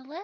Hello.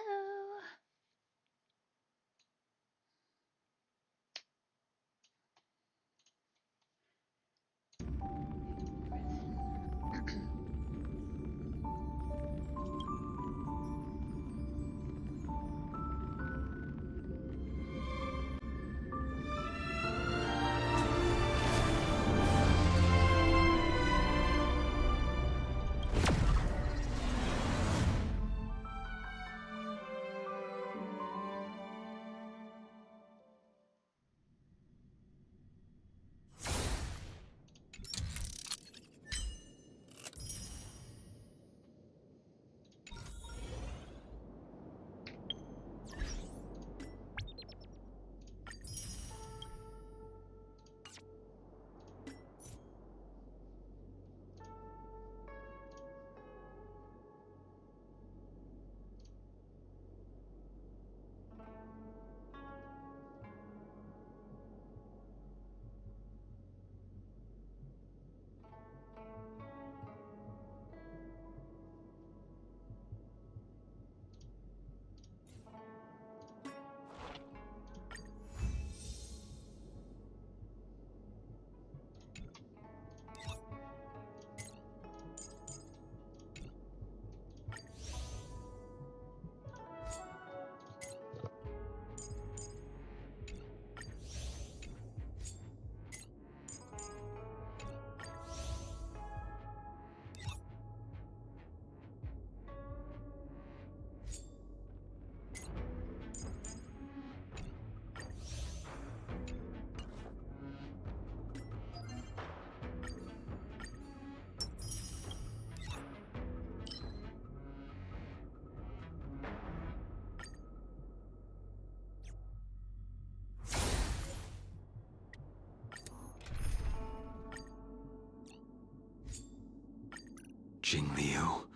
Jingliu.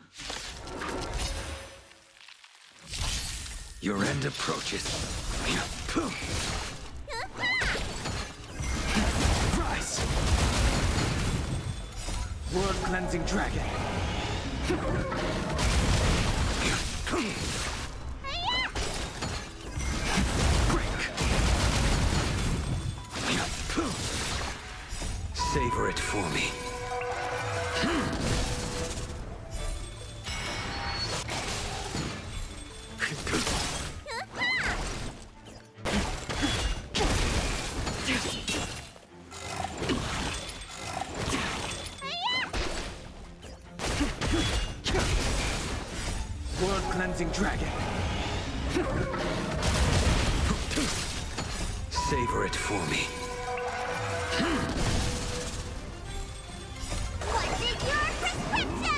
Your end approaches. Rise! World-cleansing dragon. Break! Savor it for me. World-cleansing dragon. Savor it for me. What's in your prescription?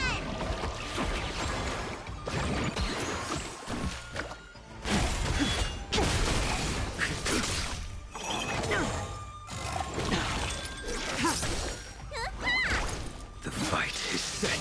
The fight is set.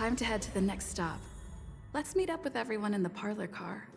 Time to head to the next stop. Let's meet up with everyone in the parlor car.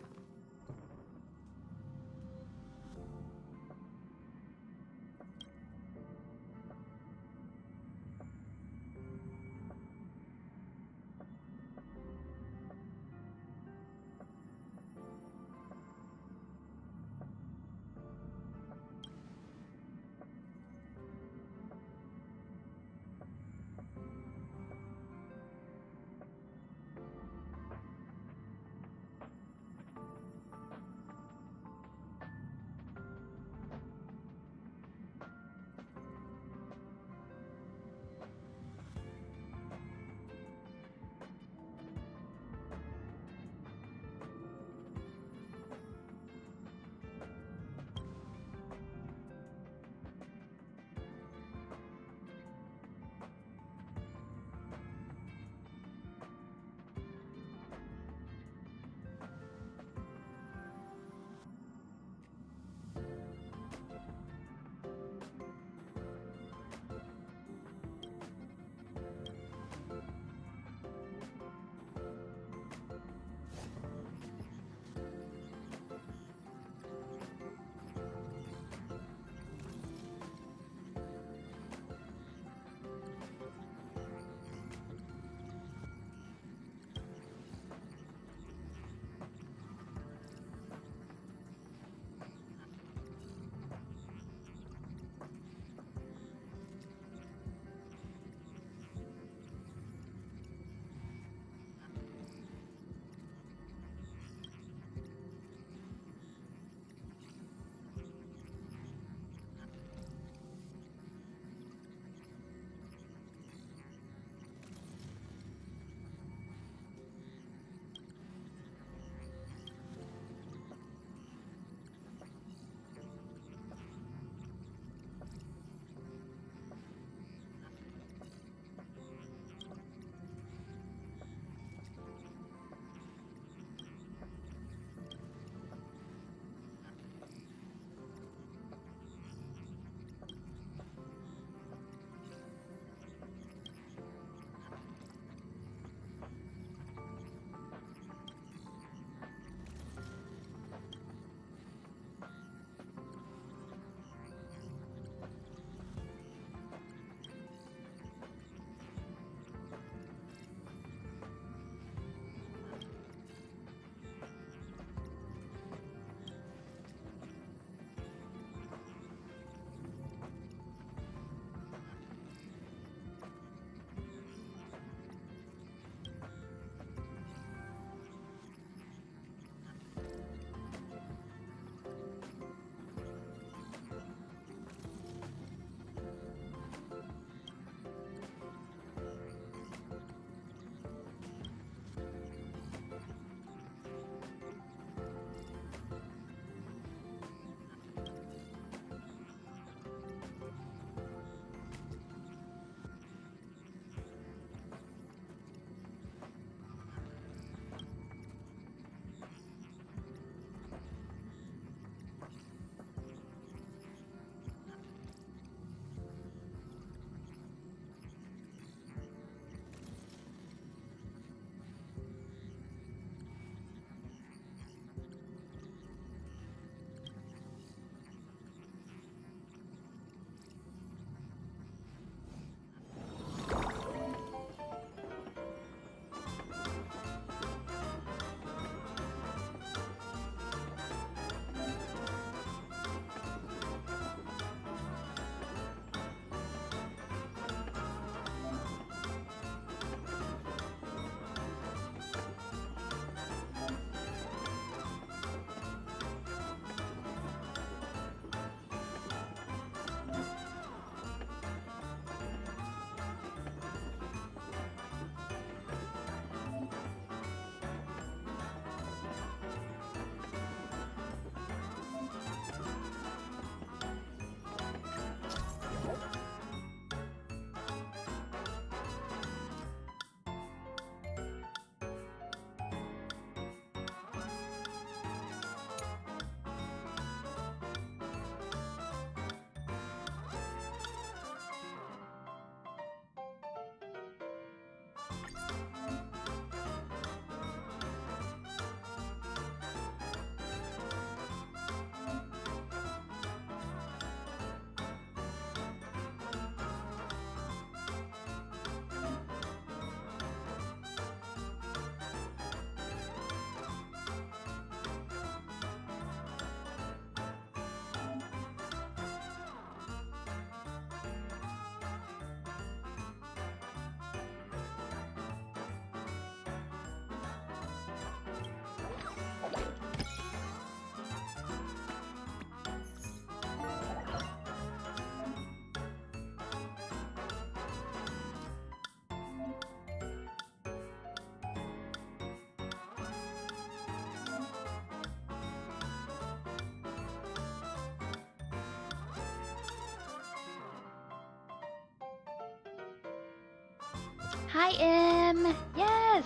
Hi, Em. Yes.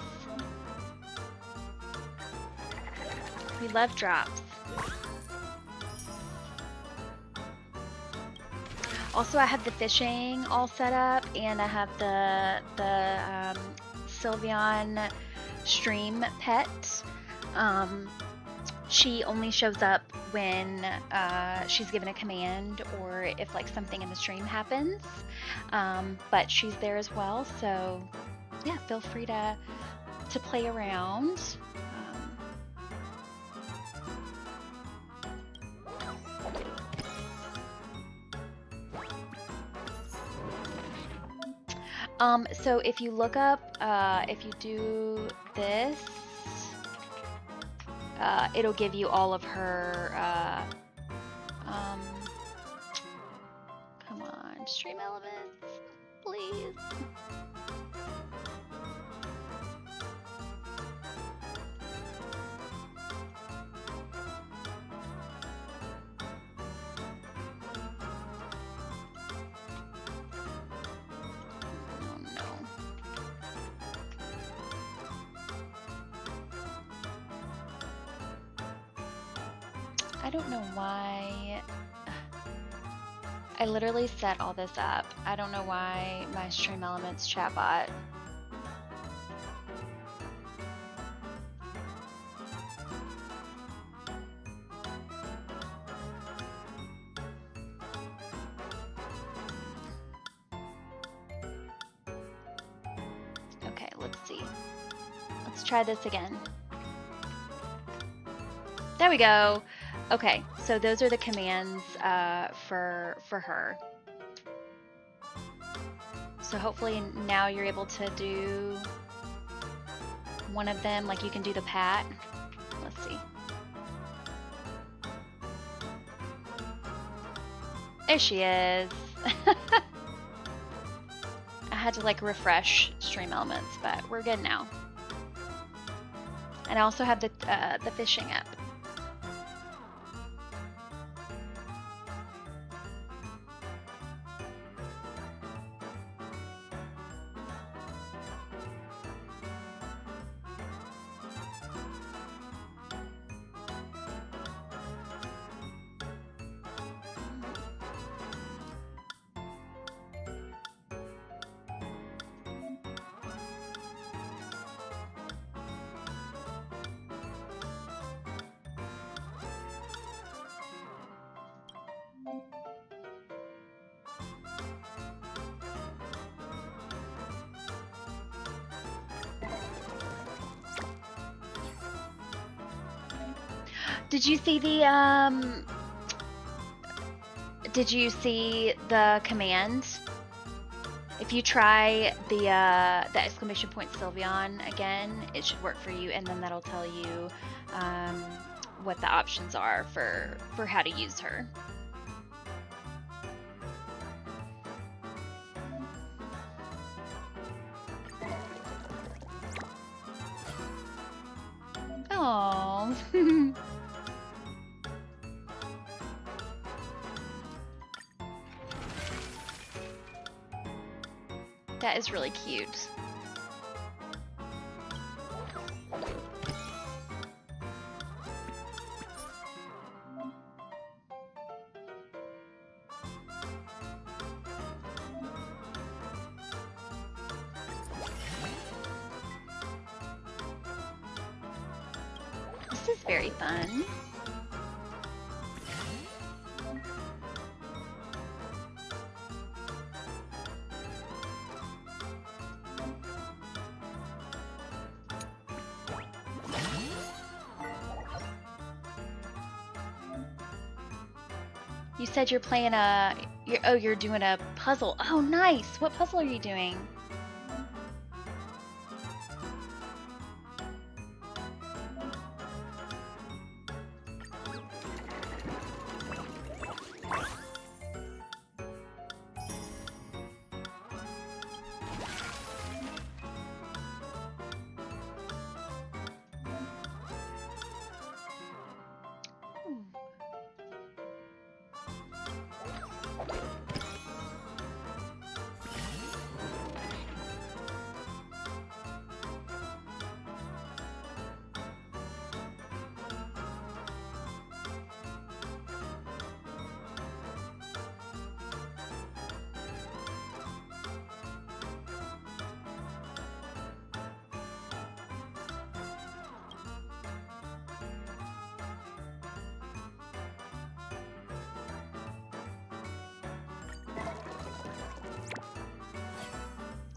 We love drops. Also, I have the fishing all set up, and I have the Sylveon stream pet. She only shows up when she's given a command or if like something in the stream happens. But she's there as well, so yeah, feel free to play around. So if you look up, if you do this, it'll give you all of her, come on, stream elements, please. I don't know why. I literally set all this up. I don't know why my Stream Elements chatbot. Okay, let's see. Let's try this again. There we go. Okay, so those are the commands for her. So hopefully now you're able to do one of them, like you can do the pat. Let's see. There she is. I had to like refresh Stream Elements, but we're good now. And I also have the fishing app. Did you see the Did you see the command? If you try the exclamation point Sylveon again, it should work for you, and then that'll tell you what the options are for how to use her. Oh. That is really cute. This is very fun. You said you're playing you're doing a puzzle. Oh, nice. What puzzle are you doing?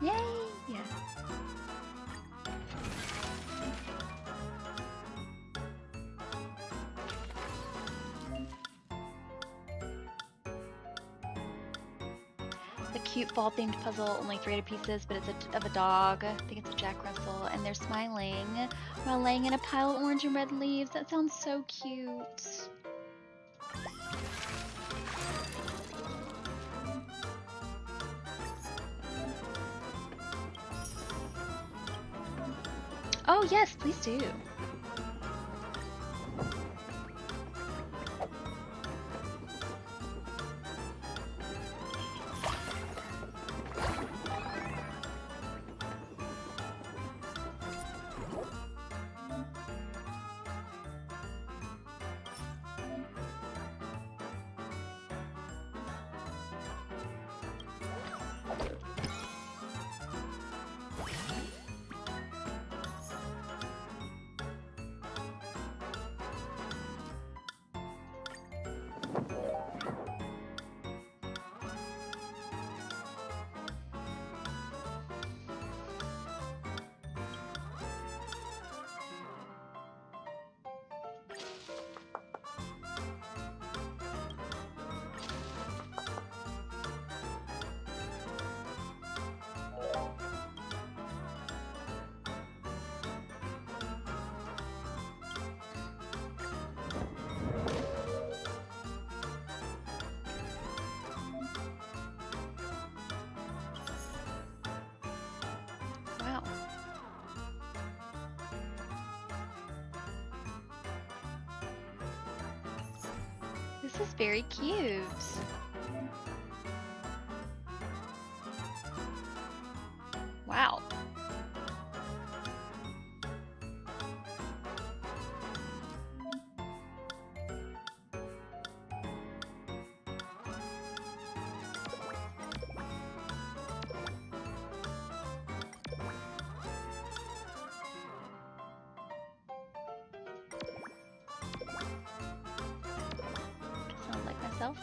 Yay! Yeah. The cute fall-themed puzzle, only 300 pieces, but it's of a dog. I think it's a Jack Russell, and they're smiling while laying in a pile of orange and red leaves. That sounds so cute. Oh yes, please do. Wow. This is very cute. Wow. Sound like myself.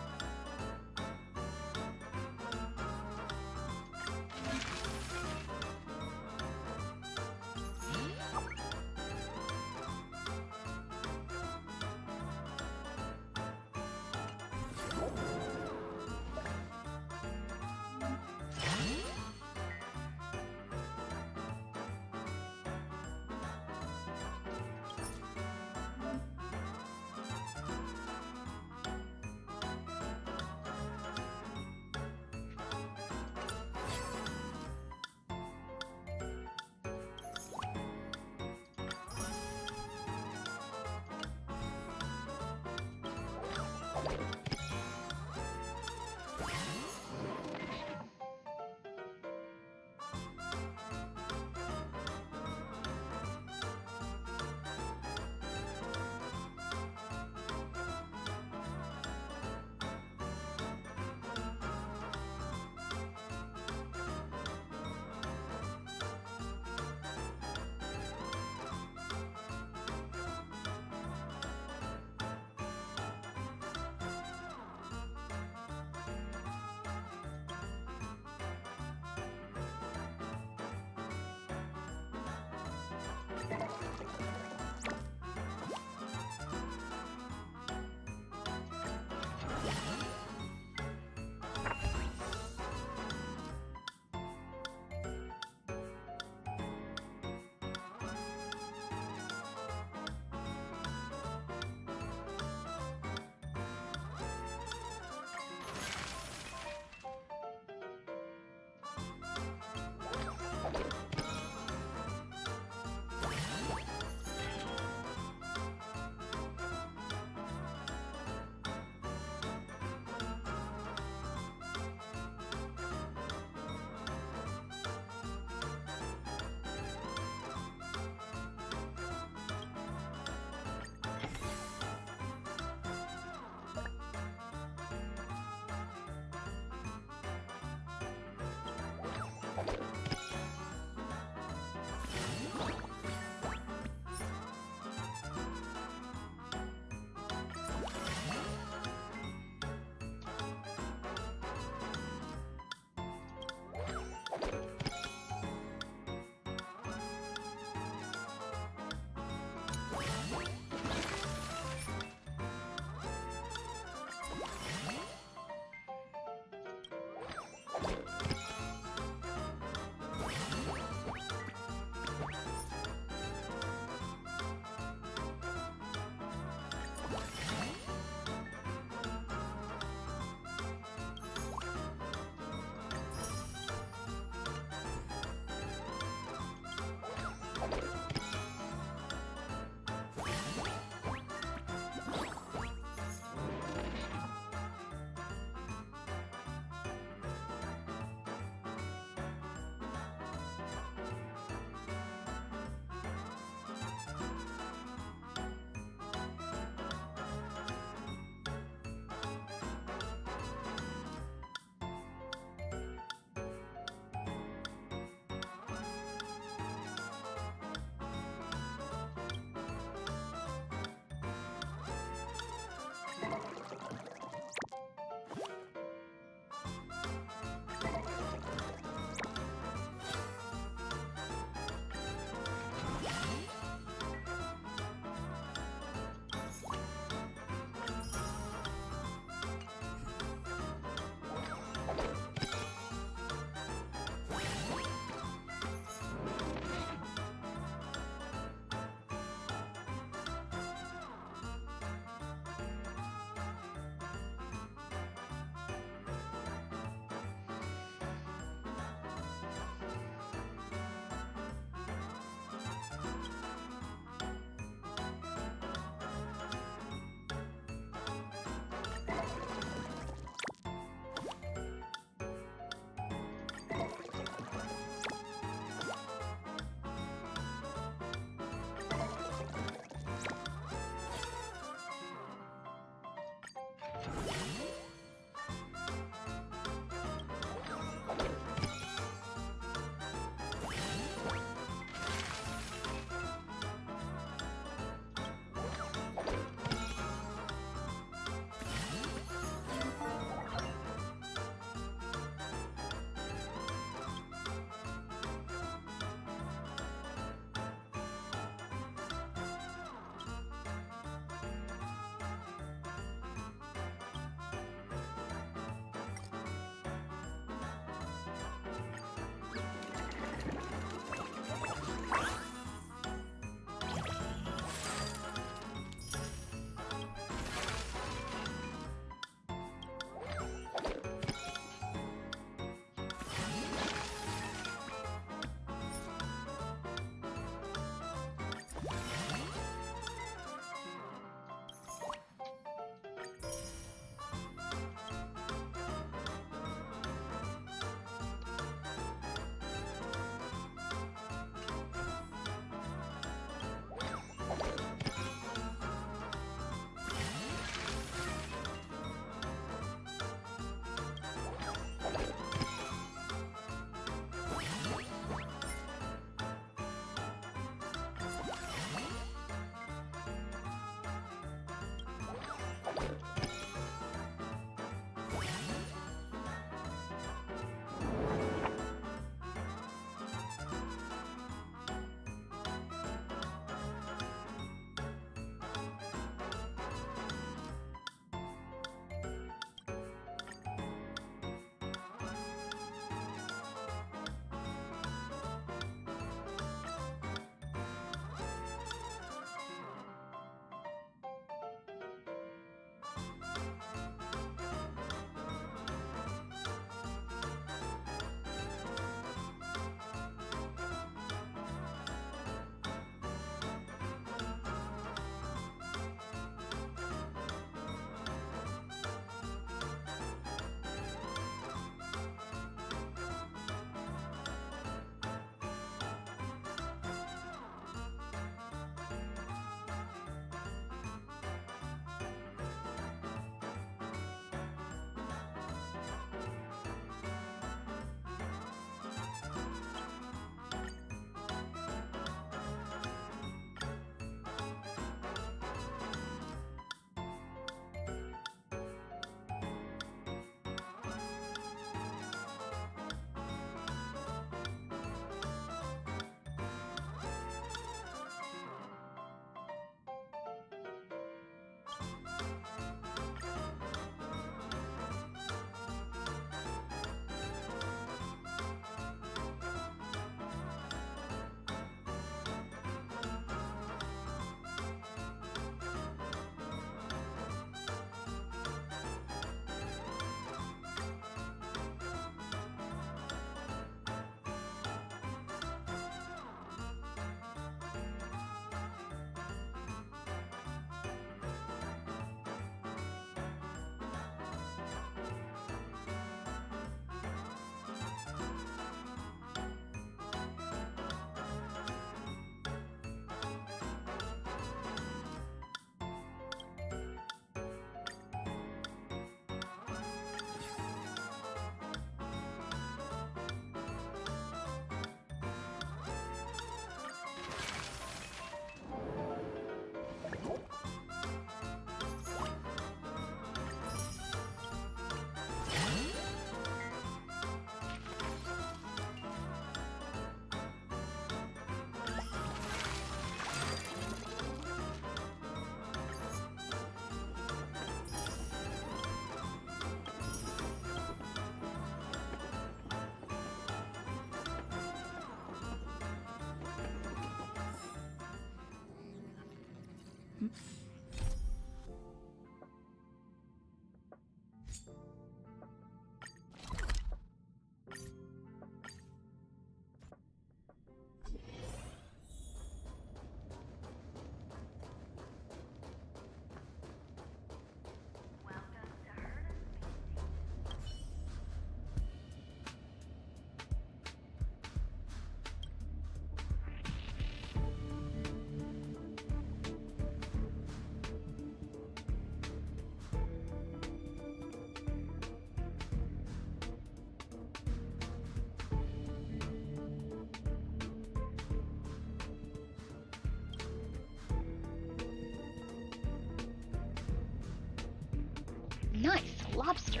Nice, a lobster.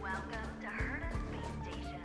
Welcome to Herta Space Station.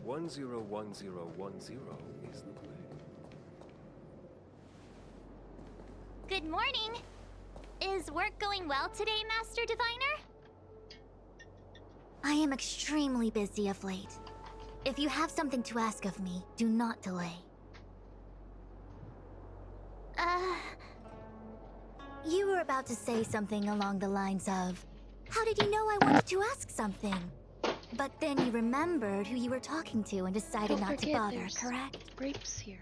One zero 101010 is the play. Good morning. Is work going well today, Master Diviner? I am extremely busy of late. If you have something to ask of me, do not delay. You were about to say something along the lines of, how did you know I wanted to ask something? But then you remembered who you were talking to and decided Don't not to forget, bother, there's correct? grapes here.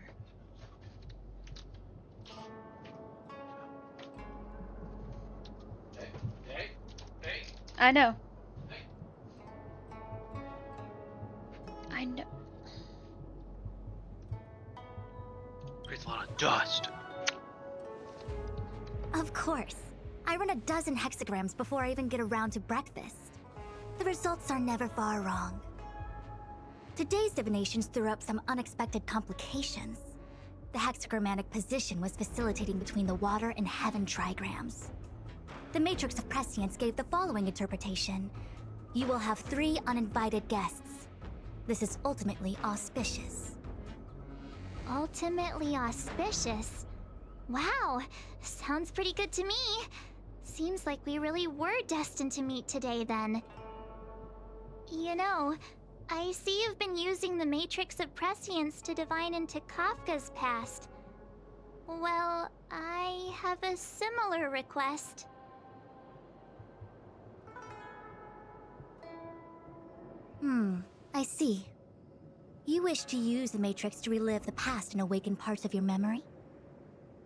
I know. I know. Creates a lot of dust. Of course. I run a dozen hexagrams before I even get around to breakfast. The results are never far wrong. Today's divinations threw up some unexpected complications. The hexagrammatic position was facilitating between the water and heaven trigrams. The Matrix of Prescience gave the following interpretation. You will have 3 uninvited guests. This is ultimately auspicious. Ultimately auspicious? Wow, sounds pretty good to me. Seems like we really were destined to meet today then. You know, I see you've been using the Matrix of Prescience to divine into Kafka's past. Well, I have a similar request. I see. You wish to use the Matrix to relive the past and awaken parts of your memory?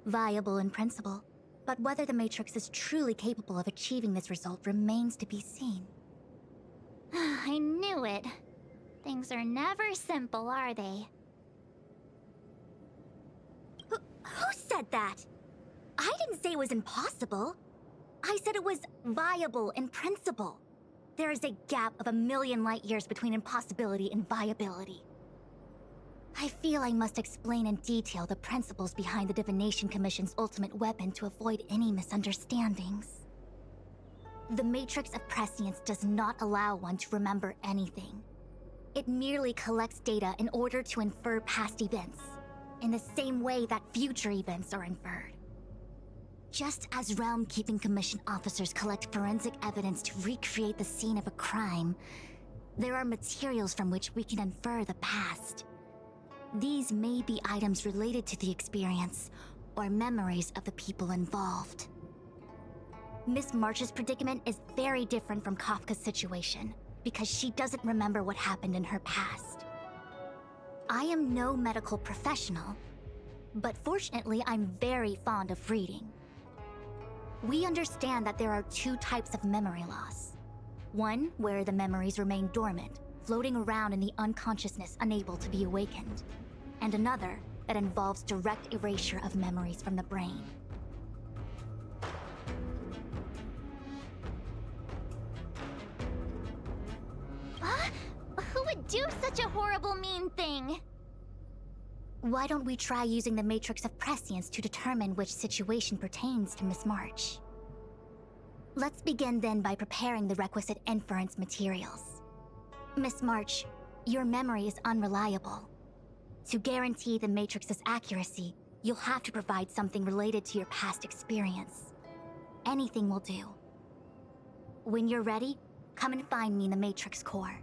Viable in principle, but whether the Matrix is truly capable of achieving this result remains to be seen. I knew it. Things are never simple, are they? Who said that? I didn't say it was impossible. I said it was viable in principle. There is a gap of 1,000,000 light years between impossibility and viability. I feel I must explain in detail the principles behind the Divination Commission's ultimate weapon to avoid any misunderstandings. The Matrix of Prescience does not allow one to remember anything. It merely collects data in order to infer past events, in the same way that future events are inferred. Just as Realm Keeping Commission officers collect forensic evidence to recreate the scene of a crime, there are materials from which we can infer the past. These may be items related to the experience, or memories of the people involved. Miss March's predicament is very different from Kafka's situation, because she doesn't remember what happened in her past. I am no medical professional, but fortunately I'm very fond of reading. We understand that there are 2 types of memory loss. One where the memories remain dormant, floating around in the unconsciousness unable to be awakened. And another that involves direct erasure of memories from the brain. Huh? Who would do such a horrible, mean thing? Why don't we try using the Matrix of Prescience to determine which situation pertains to Miss March? Let's begin then by preparing the requisite inference materials. Miss March, your memory is unreliable. To guarantee the Matrix's accuracy, you'll have to provide something related to your past experience. Anything will do. When you're ready, come and find me in the Matrix core.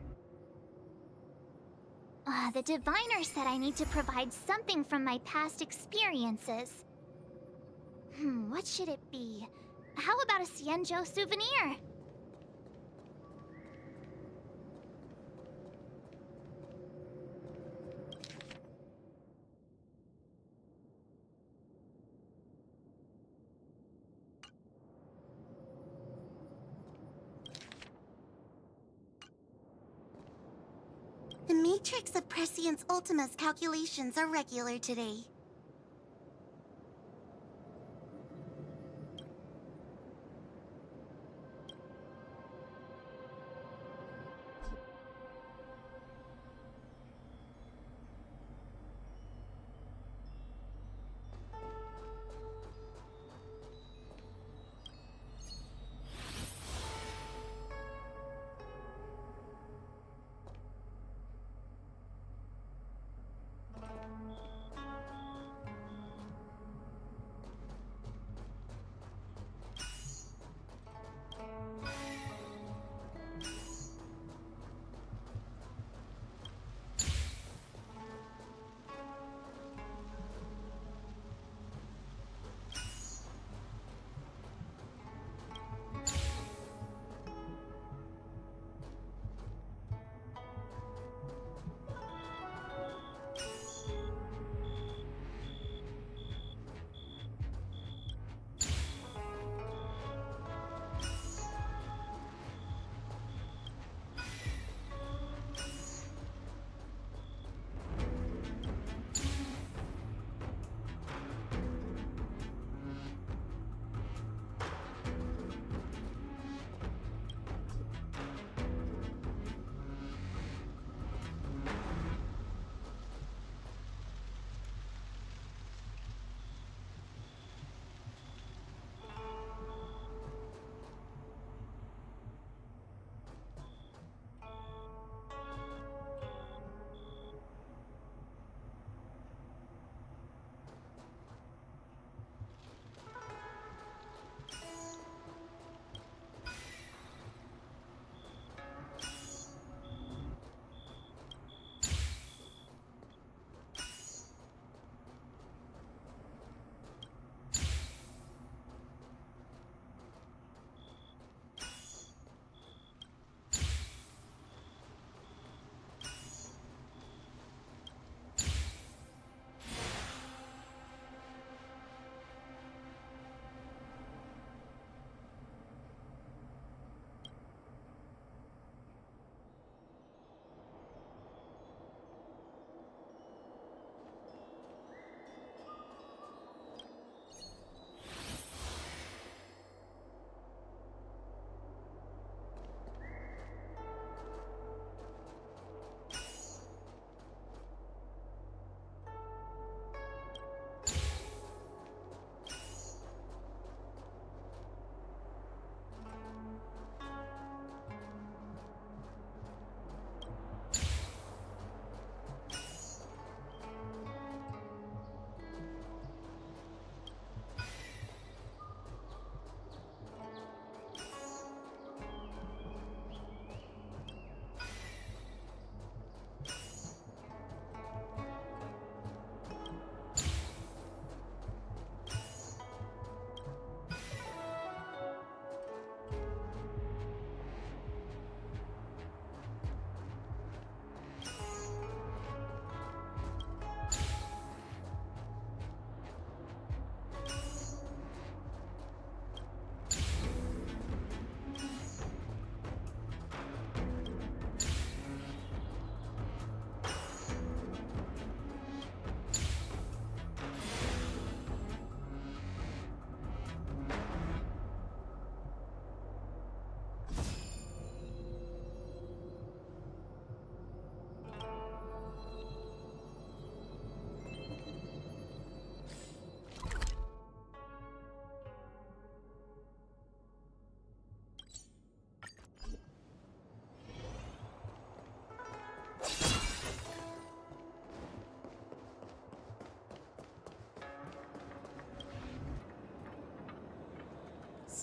The diviner said I need to provide something from my past experiences. What should it be? How about a Xianzhou souvenir? The Matrix of Prescience Ultima's calculations are regular today.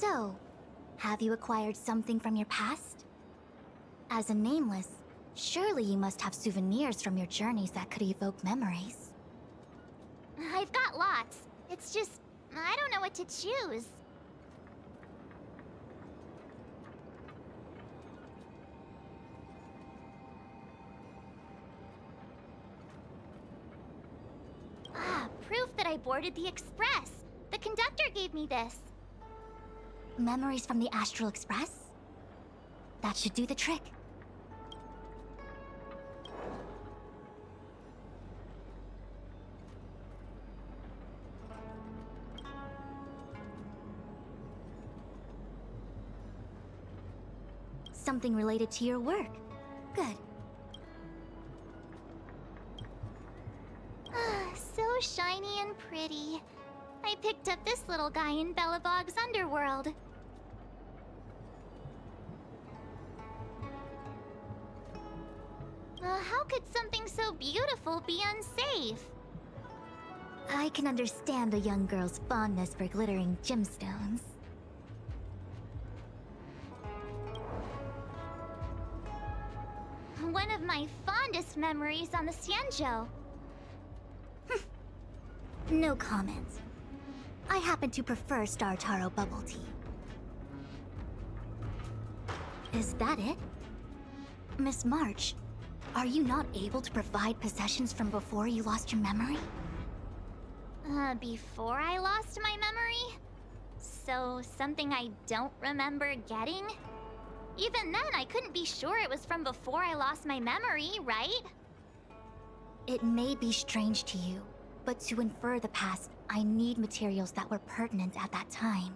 So, have you acquired something from your past? As a nameless, surely you must have souvenirs from your journeys that could evoke memories. I've got lots. It's just, I don't know what to choose. Ah, proof that I boarded the express. The conductor gave me this. Memories from the Astral Express? That should do the trick. Something related to your work. Good. Ah, so shiny and pretty. I picked up this little guy in Belobog's underworld. How could something so beautiful be unsafe? I can understand a young girl's fondness for glittering gemstones. One of my fondest memories on the Xianzhou. No comment. I happen to prefer Star Taro bubble tea. Is that it? Miss March, are you not able to provide possessions from before you lost your memory? Before I lost my memory? So, something I don't remember getting? Even then, I couldn't be sure it was from before I lost my memory, right? It may be strange to you, but to infer the past, I need materials that were pertinent at that time.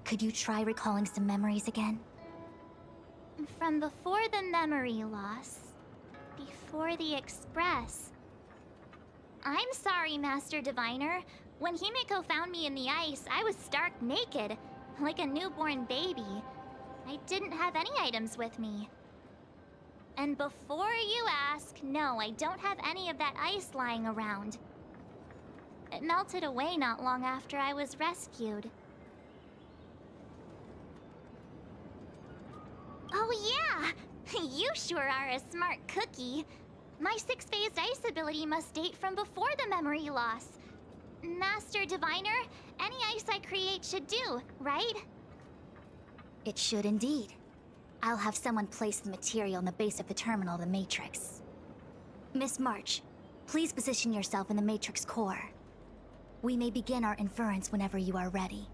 Could you try recalling some memories again? From before the memory loss. Before the Express. I'm sorry, Master Diviner. When Himiko found me in the ice, I was stark naked, like a newborn baby. I didn't have any items with me. And before you ask, no, I don't have any of that ice lying around. It melted away not long after I was rescued. Oh yeah! You sure are a smart cookie. My six-phased ice ability must date from before the memory loss. Master Diviner, any ice I create should do, right? It should indeed. I'll have someone place the material in the base of the terminal of the Matrix. Miss March, please position yourself in the Matrix core. We may begin our inference whenever you are ready.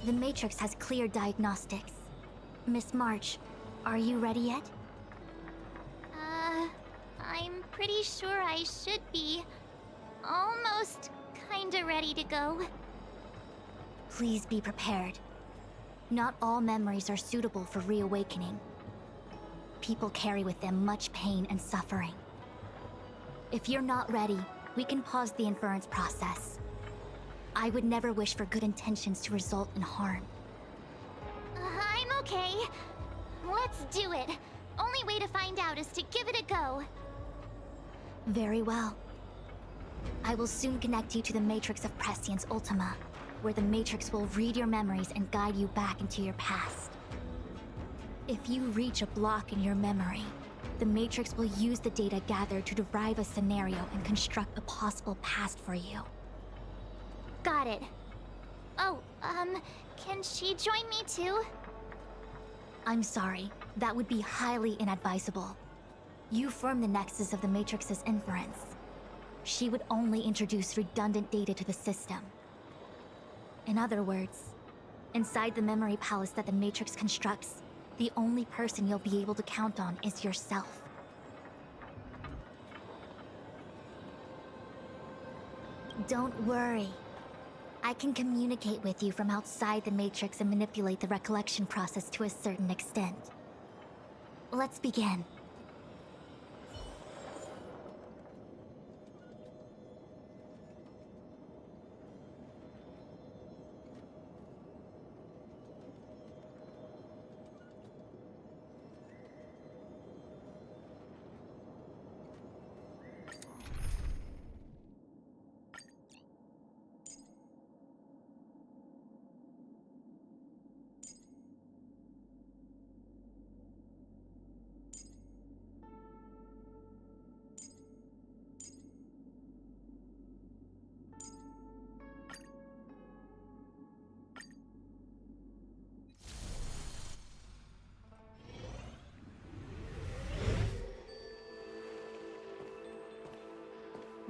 The Matrix has clear diagnostics. Miss March, are you ready yet? I'm pretty sure I should be. Almost kinda ready to go. Please be prepared. Not all memories are suitable for reawakening. People carry with them much pain and suffering. If you're not ready, we can pause the inference process. I would never wish for good intentions to result in harm. I'm okay. Let's do it. Only way to find out is to give it a go. Very well. I will soon connect you to the Matrix of Prescience Ultima, where the Matrix will read your memories and guide you back into your past. If you reach a block in your memory, the Matrix will use the data gathered to derive a scenario and construct a possible past for you. Got it. Oh, can she join me too? I'm sorry, that would be highly inadvisable. You form the nexus of the Matrix's inference. She would only introduce redundant data to the system. In other words, inside the memory palace that the Matrix constructs, the only person you'll be able to count on is yourself. Don't worry. I can communicate with you from outside the Matrix and manipulate the recollection process to a certain extent. Let's begin.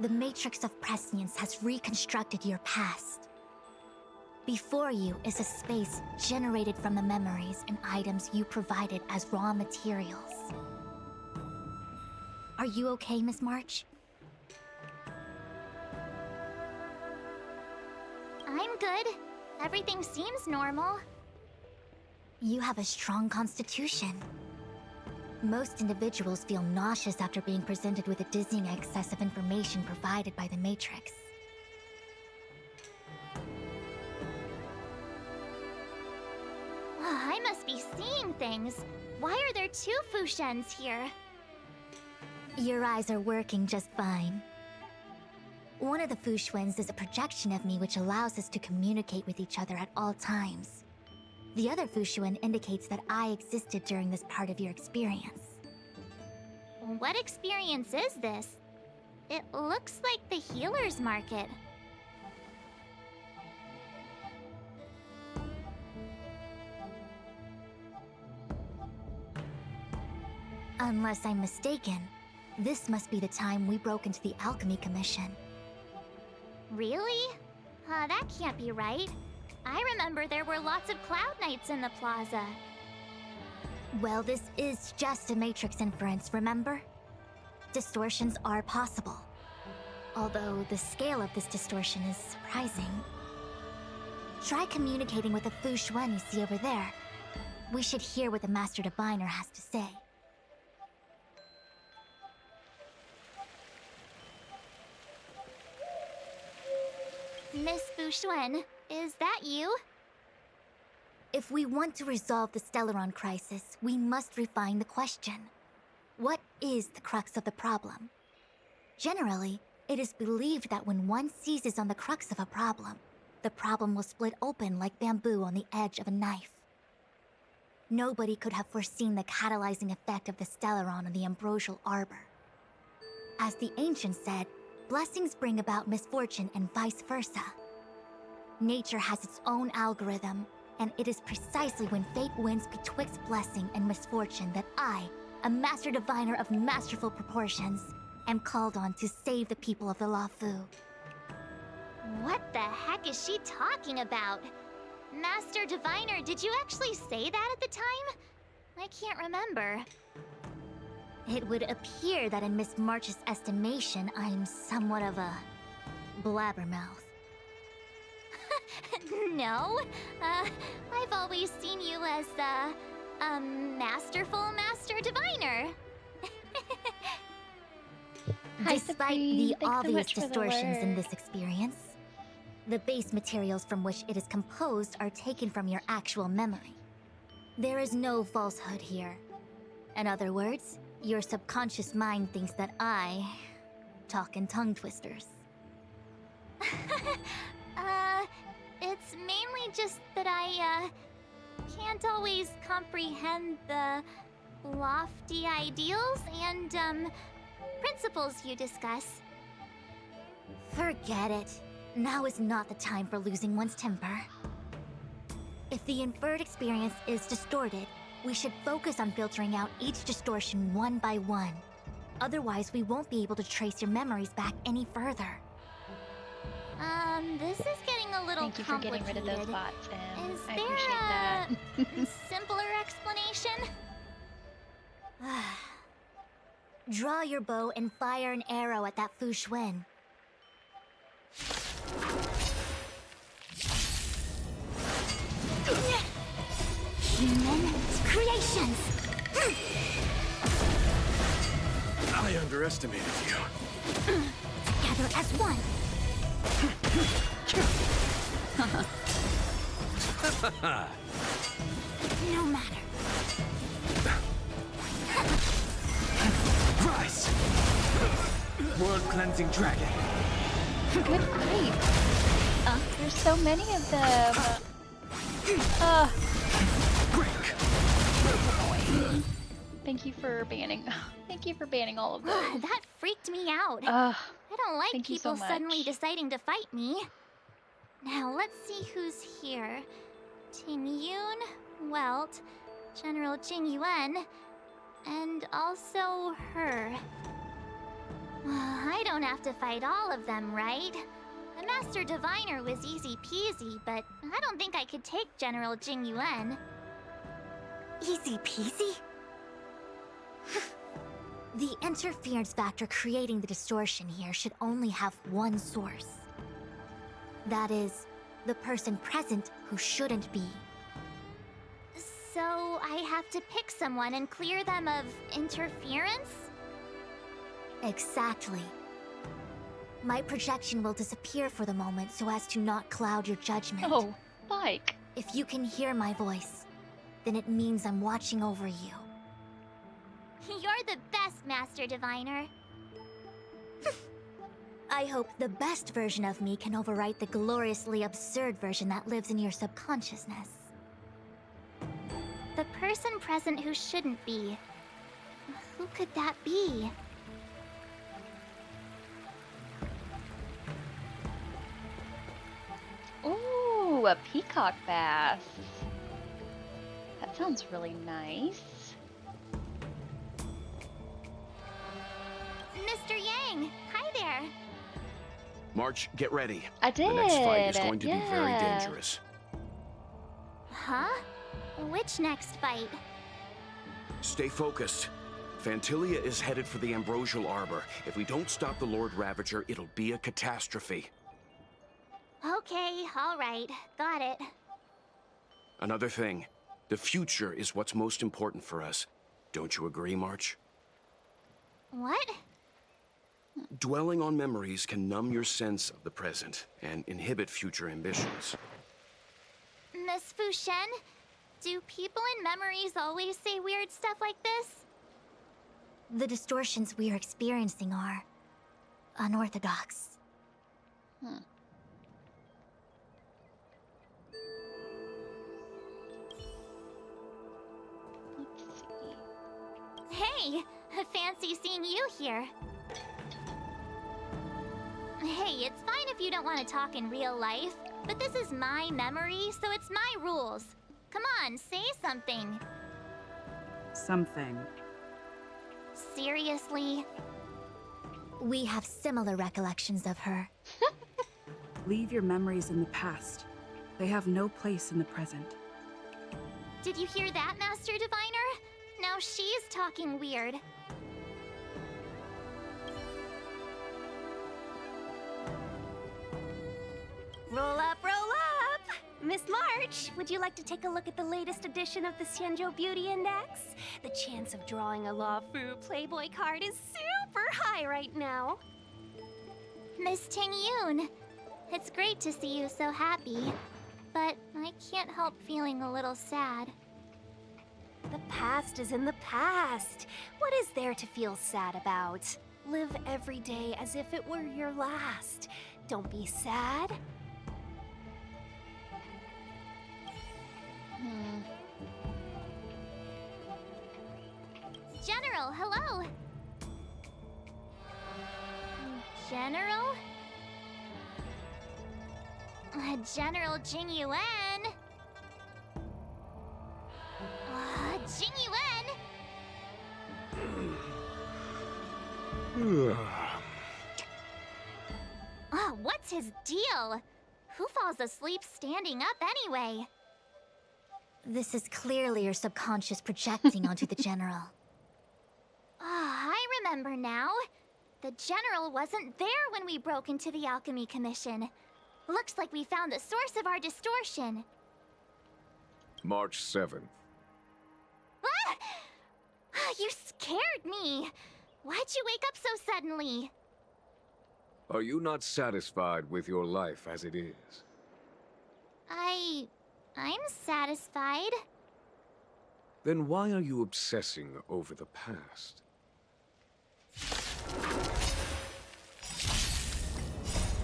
The Matrix of Prescience has reconstructed your past. Before you is a space generated from the memories and items you provided as raw materials. Are you okay, Miss March? I'm good. Everything seems normal. You have a strong constitution. Most individuals feel nauseous after being presented with a dizzying excess of information provided by the Matrix. I must be seeing things. Why are there two Fushens here? Your eyes are working just fine. One of the Fushwens is a projection of me which allows us to communicate with each other at all times. The other Fushuen indicates that I existed during this part of your experience. What experience is this? It looks like the healer's market. Unless I'm mistaken, this must be the time we broke into the Alchemy Commission. Really? That can't be right. I remember there were lots of Cloud Knights in the plaza. Well, this is just a Matrix inference, remember? Distortions are possible. Although the scale of this distortion is surprising. Try communicating with the Fu Xuan you see over there. We should hear what the Master Diviner has to say. Miss Fushuen, is that you? If we want to resolve the Stellaron crisis, we must refine the question. What is the crux of the problem? Generally, it is believed that when one seizes on the crux of a problem, the problem will split open like bamboo on the edge of a knife. Nobody could have foreseen the catalyzing effect of the Stellaron on the Ambrosial Arbor. As the ancients said, blessings bring about misfortune and vice versa. Nature has its own algorithm, and it is precisely when fate wins betwixt blessing and misfortune that I, a Master Diviner of masterful proportions, am called on to save the people of the Luofu. What the heck is she talking about? Master Diviner, did you actually say that at the time? I can't remember. It would appear that in Miss March's estimation, I'm somewhat of a blabbermouth. No, I've always seen you as a masterful Master Diviner. Hi, Despite Supreme. the Thanks so obvious much for the distortions in work. this experience, the base materials from which it is composed are taken from your actual memory. There is no falsehood here. In other words, your subconscious mind thinks that I talk in tongue twisters. It's mainly just that I can't always comprehend the lofty ideals and principles you discuss. Forget it. Now is not the time for losing one's temper. If the inferred experience is distorted, we should focus on filtering out each distortion one by one. Otherwise, we won't be able to trace your memories back any further. This is getting a little Thank you for getting rid of those complicated. bots, Em. Is I there appreciate that. simpler explanation? Draw your bow and fire an arrow at that Fu Xuan. Human creations! I underestimated you. Together as one! No matter. Rise! World-cleansing dragon. Good grief. There's so many of them. Break! Thank you for banning. Thank you for banning all of those. That freaked me out. Ugh. I don't like thank you so people suddenly much. deciding to fight me. Now let's see who's here. Ting Yun, Welt, General Jing Yuan, and also her. I don't have to fight all of them, right? The Master Diviner was easy peasy, but I don't think I could take General Jing Yuan. Easy peasy? The interference factor creating the distortion here should only have one source. That is, the person present who shouldn't be. So I have to pick someone and clear them of interference? Exactly. My projection will disappear for the moment so as to not cloud your judgment. Oh, Mike. If you can hear my voice, then it means I'm watching over you. You're the best, Master Diviner. I hope the best version of me can overwrite the gloriously absurd version that lives in your subconsciousness. The person present who shouldn't be. Who could that be? Ooh, a peacock bass. That sounds really nice. Mr. Yang, hi there. March, get ready. I did. The next fight is going to be very yeah. dangerous. Huh? Which next fight? Stay focused. Phantilia is headed for the Ambrosial Arbor. If we don't stop the Lord Ravager, it'll be a catastrophe. Okay, alright. Got it. Another thing, the future is what's most important for us. Don't you agree, March? What? Dwelling on memories can numb your sense of the present and inhibit future ambitions. Miss Fu Shen, do people in memories always say weird stuff like this? The distortions we are experiencing are unorthodox. Let's see. Hey, fancy seeing you here. Hey, it's fine if you don't want to talk in real life, but this is my memory, so it's my rules. Come on, say something. Something. Seriously? We have similar recollections of her. Leave your memories in the past. They have no place in the present. Did you hear that, Master Diviner? Now she's talking weird. Roll up, roll up! Miss March, would you like to take a look at the latest edition of the Xianzhou Beauty Index? The chance of drawing a Luofu Playboy card is super high right now. Miss Ting Yun, it's great to see you so happy, but I can't help feeling a little sad. The past is in the past. What is there to feel sad about? Live every day as if it were your last. Don't be sad. General, hello! General? General Jing Yuan? Jing Yuan? What's his deal? Who falls asleep standing up anyway? This is clearly your subconscious projecting onto the General. I remember now. The General wasn't there when we broke into the Alchemy Commission. Looks like we found the source of our distortion. March 7th. Ah! You scared me! Why'd you wake up so suddenly? Are you not satisfied with your life as it is? I'm satisfied. Then why are you obsessing over the past?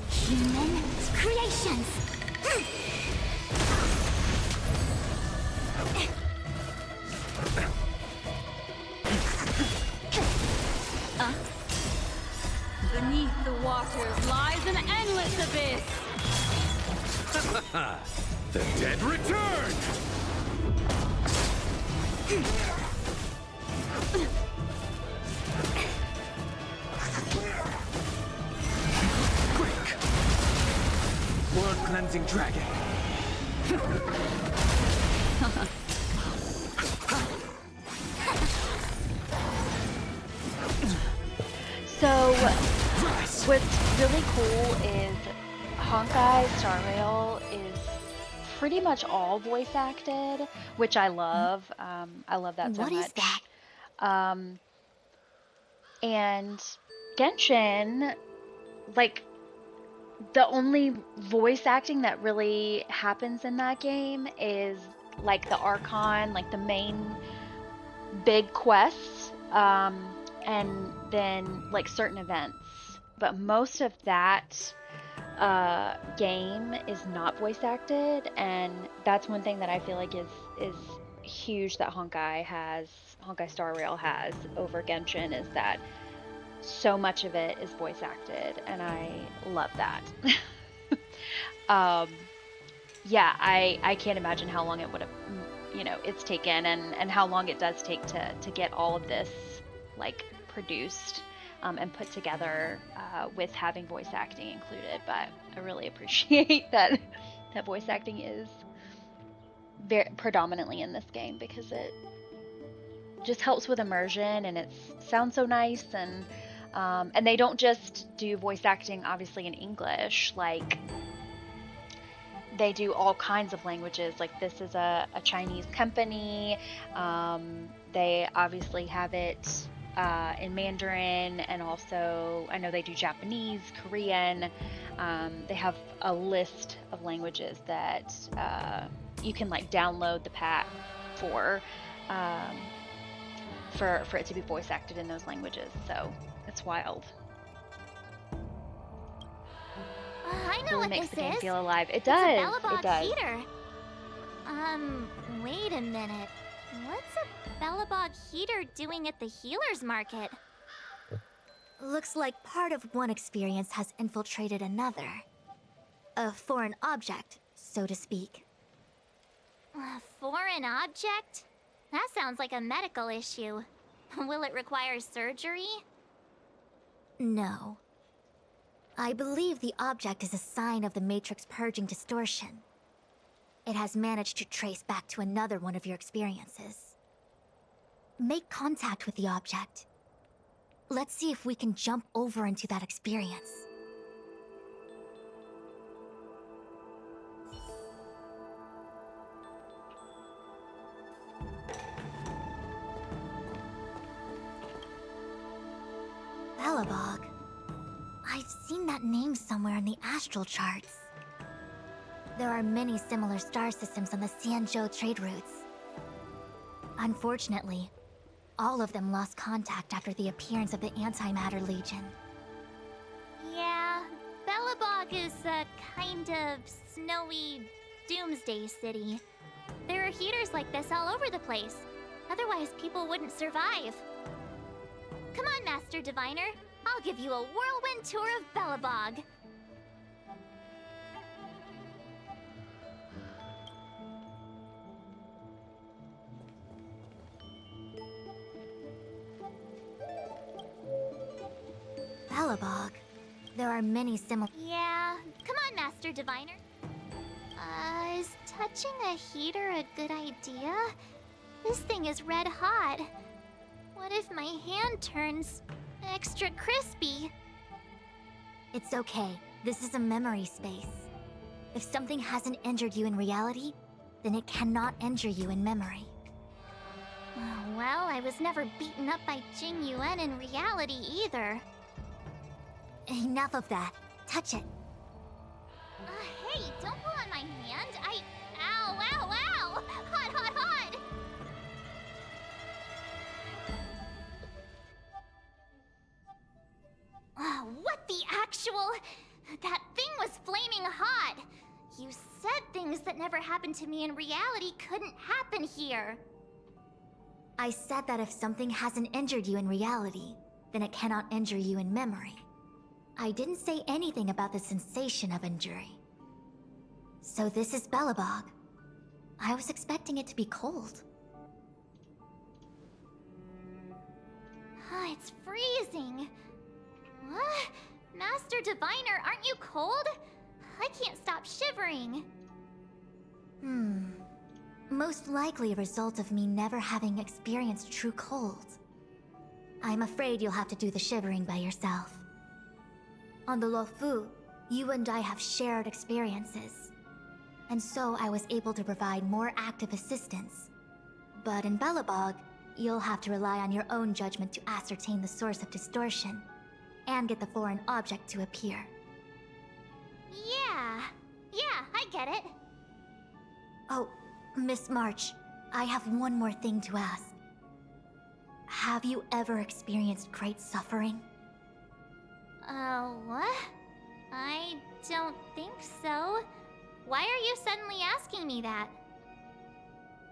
Human creations! Beneath the waters lies an endless abyss! The dead return! Rising Dragon. So, what's really cool is Honkai Star Rail is pretty much all voice acted, which I love. I love that so much. What is that? And Genshin, like, the only voice acting that really happens in that game is like the Archon, like the main big quests, and then like certain events. But most of that game is not voice acted, and that's one thing that I feel like is huge that Honkai Star Rail has over Genshin, is that so much of it is voice acted, and I love that. Yeah, I can't imagine how long it would have, it's taken, and how long it does take to get all of this like produced and put together with having voice acting included. But I really appreciate that voice acting is very predominantly in this game, because it just helps with immersion, and it sounds so nice. And they don't just do voice acting obviously in English, like they do all kinds of languages. Like, this is a Chinese company. They obviously have it in Mandarin, and also I know they do Japanese, Korean. They have a list of languages that you can like download the pack for it to be voice acted in those languages. So it's wild. I know Really what makes this the game is. feel alive. It It's does. a Belobog It does. heater. Wait a minute. What's a Belobog heater doing at the healer's market? Looks like part of one experience has infiltrated another. A foreign object, so to speak. A foreign object? That sounds like a medical issue. Will it require surgery? No. I believe the object is a sign of the Matrix purging distortion. It has managed to trace back to another one of your experiences. Make contact with the object. Let's see if we can jump over into that experience. Belobog. I've seen that name somewhere in the astral charts. There are many similar star systems on the Xianzhou trade routes. Unfortunately, all of them lost contact after the appearance of the Antimatter Legion. Yeah, Belobog is a kind of snowy doomsday city. There are heaters like this all over the place. Otherwise, people wouldn't survive. Come on, Master Diviner. I'll give you a whirlwind tour of Belobog. Belobog. There are many similar. Yeah, come on, Master Diviner. Is touching a heater a good idea? This thing is red hot. What if my hand turns extra crispy? It's okay. This is a memory space. If something hasn't injured you in reality, then it cannot injure you in memory. Well, I was never beaten up by Jing Yuan in reality either. Enough of that. Touch it. Hey, don't pull on my hand. Ow, ow, ow! Hot, hot, hot! What the actual... That thing was flaming hot! You said things that never happened to me in reality couldn't happen here. I said that if something hasn't injured you in reality, then it cannot injure you in memory. I didn't say anything about the sensation of injury. So this is Belobog. I was expecting it to be cold. It's freezing. What? Master Diviner, aren't you cold? I can't stop shivering. Most likely a result of me never having experienced true cold. I'm afraid you'll have to do the shivering by yourself. On the Luofu, you and I have shared experiences, and so I was able to provide more active assistance. But in Belobog, you'll have to rely on your own judgment to ascertain the source of distortion, and get the foreign object to appear. Yeah, I get it. Oh, Miss March, I have one more thing to ask. Have you ever experienced great suffering? What? I don't think so. Why are you suddenly asking me that?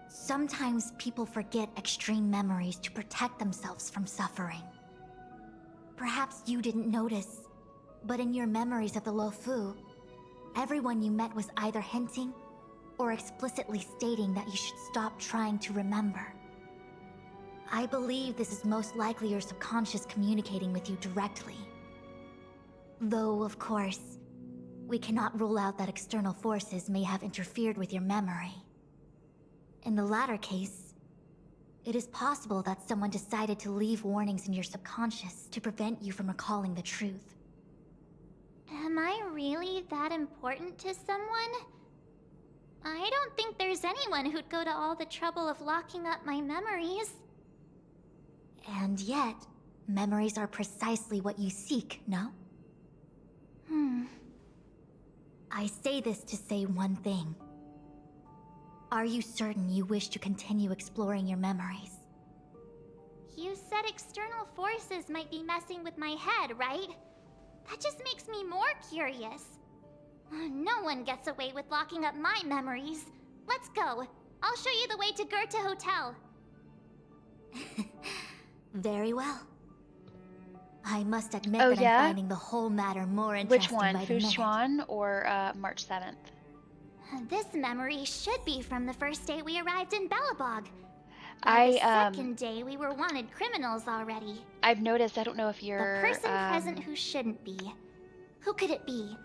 Sometimes people forget extreme memories to protect themselves from suffering. Perhaps you didn't notice, but in your memories of the Luofu, everyone you met was either hinting or explicitly stating that you should stop trying to remember. I believe this is most likely your subconscious communicating with you directly. Though, of course, we cannot rule out that external forces may have interfered with your memory. In the latter case, it is possible that someone decided to leave warnings in your subconscious to prevent you from recalling the truth. Am I really that important to someone? I don't think there's anyone who'd go to all the trouble of locking up my memories. And yet, memories are precisely what you seek, no? I say this to say one thing. Are you certain you wish to continue exploring your memories? You said external forces might be messing with my head, right? That just makes me more curious. No one gets away with locking up my memories. Let's go. I'll show you the way to Goethe Hotel. Very well. I must admit Oh, that yeah? I'm finding the whole matter more Which interesting one, by the minute. Fushuan or March 7th? This memory should be from the first day we arrived in Belobog. I, The second day we were wanted criminals already. I've noticed, I don't know if you're... The person present who shouldn't be. Who could it be?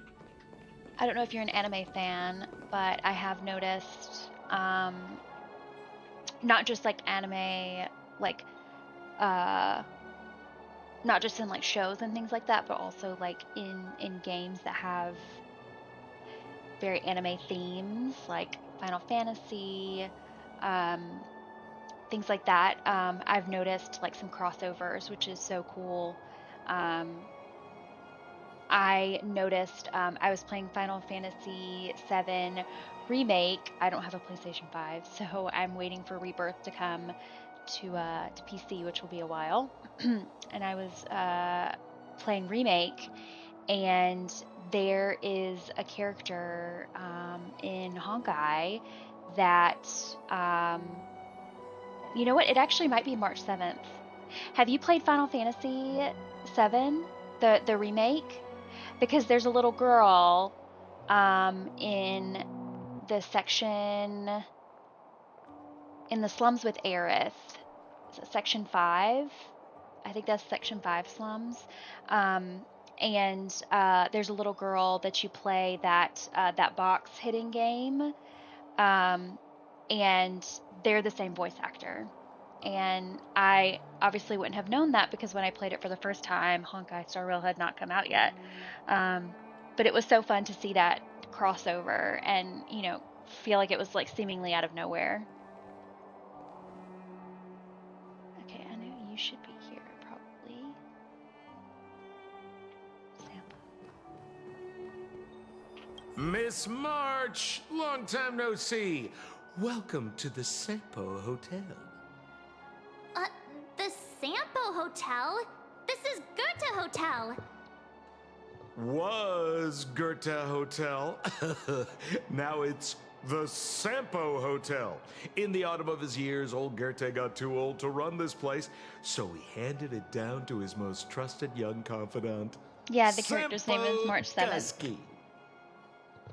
I don't know if you're an anime fan, but I have noticed, not just like anime, like, not just in like shows and things like that, but also like in games that have very anime themes, like Final Fantasy, things like that. I've noticed like some crossovers, which is so cool. I noticed I was playing Final Fantasy VII Remake. I don't have a PlayStation 5, so I'm waiting for Rebirth to come to PC, which will be a while. And I was playing Remake, and there is a character in Honkai that, you know what? It actually might be March 7th. Have you played Final Fantasy VII, the remake? Because there's a little girl in the section in the slums with Aerith. Is it section 5? I think that's section 5 slums. And there's a little girl that you play that box hitting game, and they're the same voice actor. And I obviously wouldn't have known that because when I played it for the first time, Honkai Star Rail had not come out yet. But it was so fun to see that crossover and, you know, feel like it was like seemingly out of nowhere. Okay, I know you should be here probably. Sampo. Miss March, long time no see. Welcome to the Sampo Hotel. The Sampo Hotel? This is Goethe Hotel. Was Goethe Hotel. Now it's the Sampo Hotel. In the autumn of his years, old Goethe got too old to run this place, so he handed it down to his most trusted young confidant. Yeah, the character's name is March 7th. Gusky.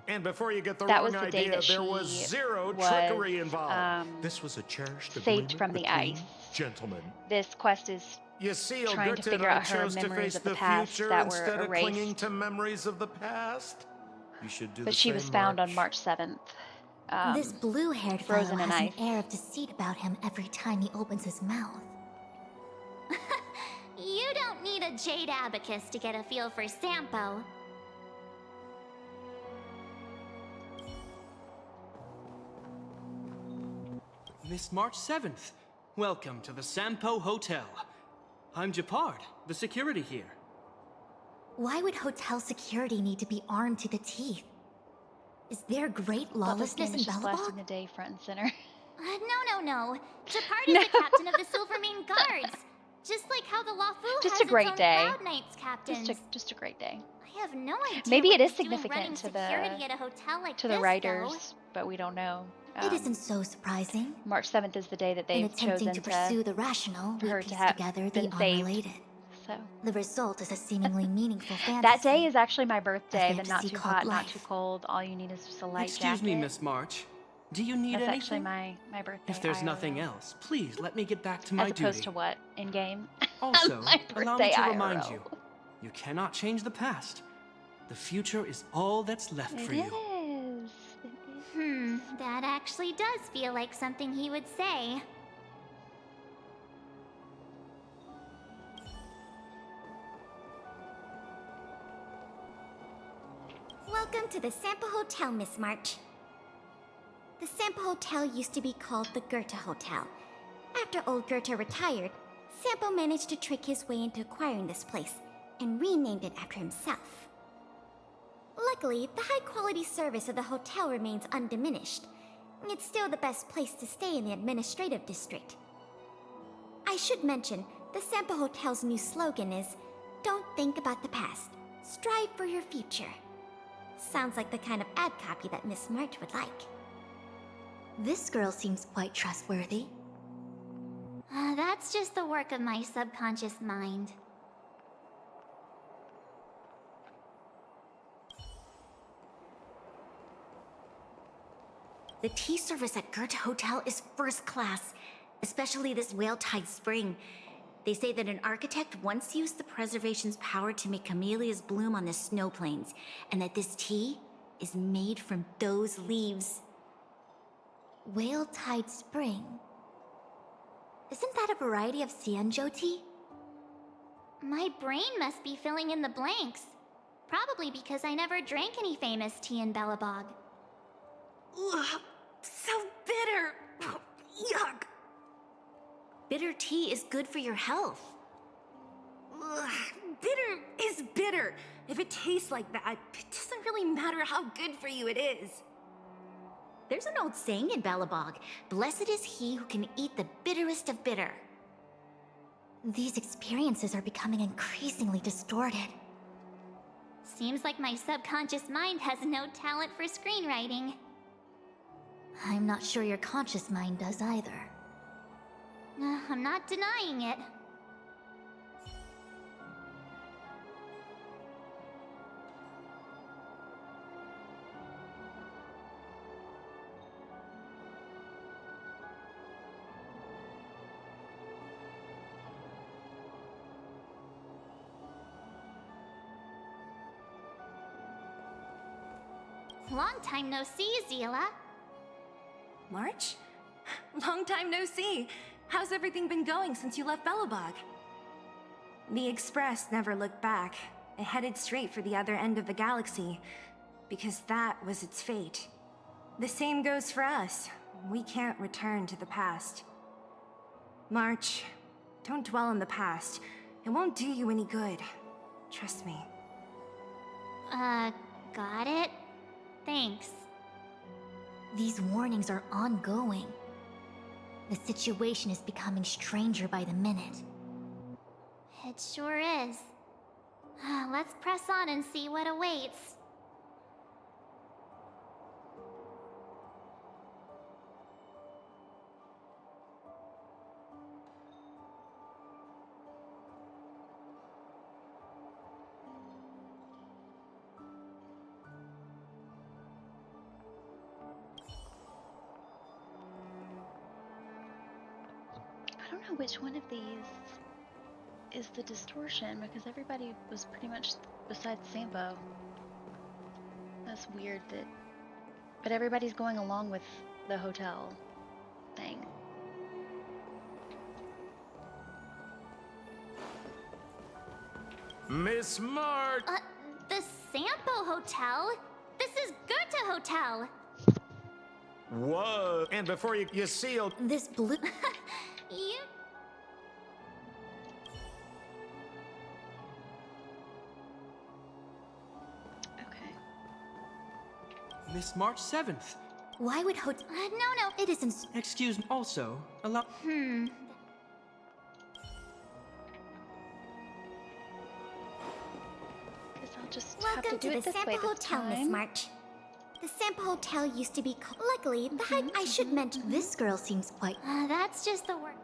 And before you get the That wrong was the day idea, that there was she zero was, trickery involved. This was a cherished saved agreement from the between ice. gentlemen. This quest is You see, trying to Goethe figure and I out her chose to memories face of the the past future that were instead of clinging erased. to memories of the past. You should do But the she same, was found on March. March 7th. This blue-haired fellow frozen in has ice. an air of deceit about him every time he opens his mouth. You don't need a jade abacus to get a feel for Sampo. Miss March 7th, welcome to the Sampo Hotel. I'm Japard, the security here. Why would hotel security need to be armed to the teeth? Is there great lawlessness in just blasting Belobog? the day front and center. No. Japard is the captain of the Silvermane Guards. Just like how the Lafu Just has a great its own day. Cloud Knights captains. Just a great day. I have no idea. Maybe what it is he's doing running significant to security the at a hotel like to the this, writers, but we don't know. It isn't so surprising. March 7th is the day that In they've attempting chosen to pursue the rational, for we her piece to have together the been saved. unrelated. So The result is a seemingly meaningful fantasy. that day is actually my birthday. The not fantasy too called hot, not life. too cold. All you need is just a light Excuse jacket. me, Miss March. Do you need That's anything? actually my birthday. If there's IRL. nothing else, please let me get back to my As opposed duty. to what in game. Also, my allow birthday me to remind IRL. you, you cannot change the past. The future is all that's left for you. It is. That actually does feel like something he would say. Welcome to the Sampo Hotel, Miss March. The Sampo Hotel used to be called the Goethe Hotel. After old Goethe retired, Sampo managed to trick his way into acquiring this place and renamed it after himself. Luckily, the high-quality service of the hotel remains undiminished. It's still the best place to stay in the administrative district. I should mention, the Sampo Hotel's new slogan is, "Don't think about the past, strive for your future." Sounds like the kind of ad copy that Miss March would like. This girl seems quite trustworthy. That's just the work of my subconscious mind. The tea service at Goethe Hotel is first class, especially this Whale-Tide Spring. They say that an architect once used the preservation's power to make camellias bloom on the snow plains, and that this tea is made from those leaves. Whale-Tide Spring? Isn't that a variety of Xianzhou tea? My brain must be filling in the blanks. Probably because I never drank any famous tea in Belobog. Ugh, so bitter! Yuck! Bitter tea is good for your health. Ugh, bitter is bitter. If it tastes like that, it doesn't really matter how good for you it is. There's an old saying in Belobog, blessed is he who can eat the bitterest of bitter. These experiences are becoming increasingly distorted. Seems like my subconscious mind has no talent for screenwriting. I'm not sure your conscious mind does either. I'm not denying it. Long time no see, Zila. March? Long time no see. How's everything been going since you left Belobog? The Express never looked back. It headed straight for the other end of the galaxy, because that was its fate. The same goes for us. We can't return to the past. March, don't dwell on the past. It won't do you any good. Trust me. Got it? Thanks. These warnings are ongoing. The situation is becoming stranger by the minute. It sure is. Let's press on and see what awaits. I don't know which one of these is the distortion because everybody was pretty much besides Sampo. That's weird that... But everybody's going along with the hotel thing. Miss March! The Sampo Hotel? This is Goethe Hotel! What? And before you sealed... This blue... You... Miss March 7th. Why would no, it isn't... Excuse me. Also, allow... Guess I'll just Welcome have to do to it the this way Sampo this Hotel, Miss time. March. The Sampo Hotel used to be called... Luckily, I should mention... This girl seems quite... that's just the word.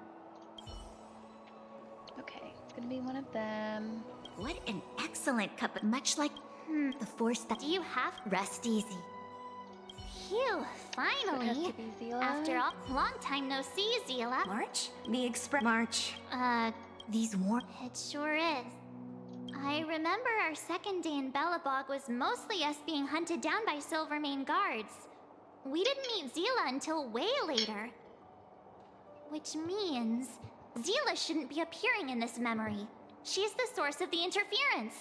Okay, it's gonna be one of them. What an excellent cup, much like the force that... Do you have... Rest easy. Phew, So it has finally. to be Zila. After all, long time no see, Zila. March? The Express. March. These warm... It sure is. I remember our second day in Belobog was mostly us being hunted down by Silvermane guards. We didn't meet Zila until way later. Which means Zila shouldn't be appearing in this memory. She's the source of the interference.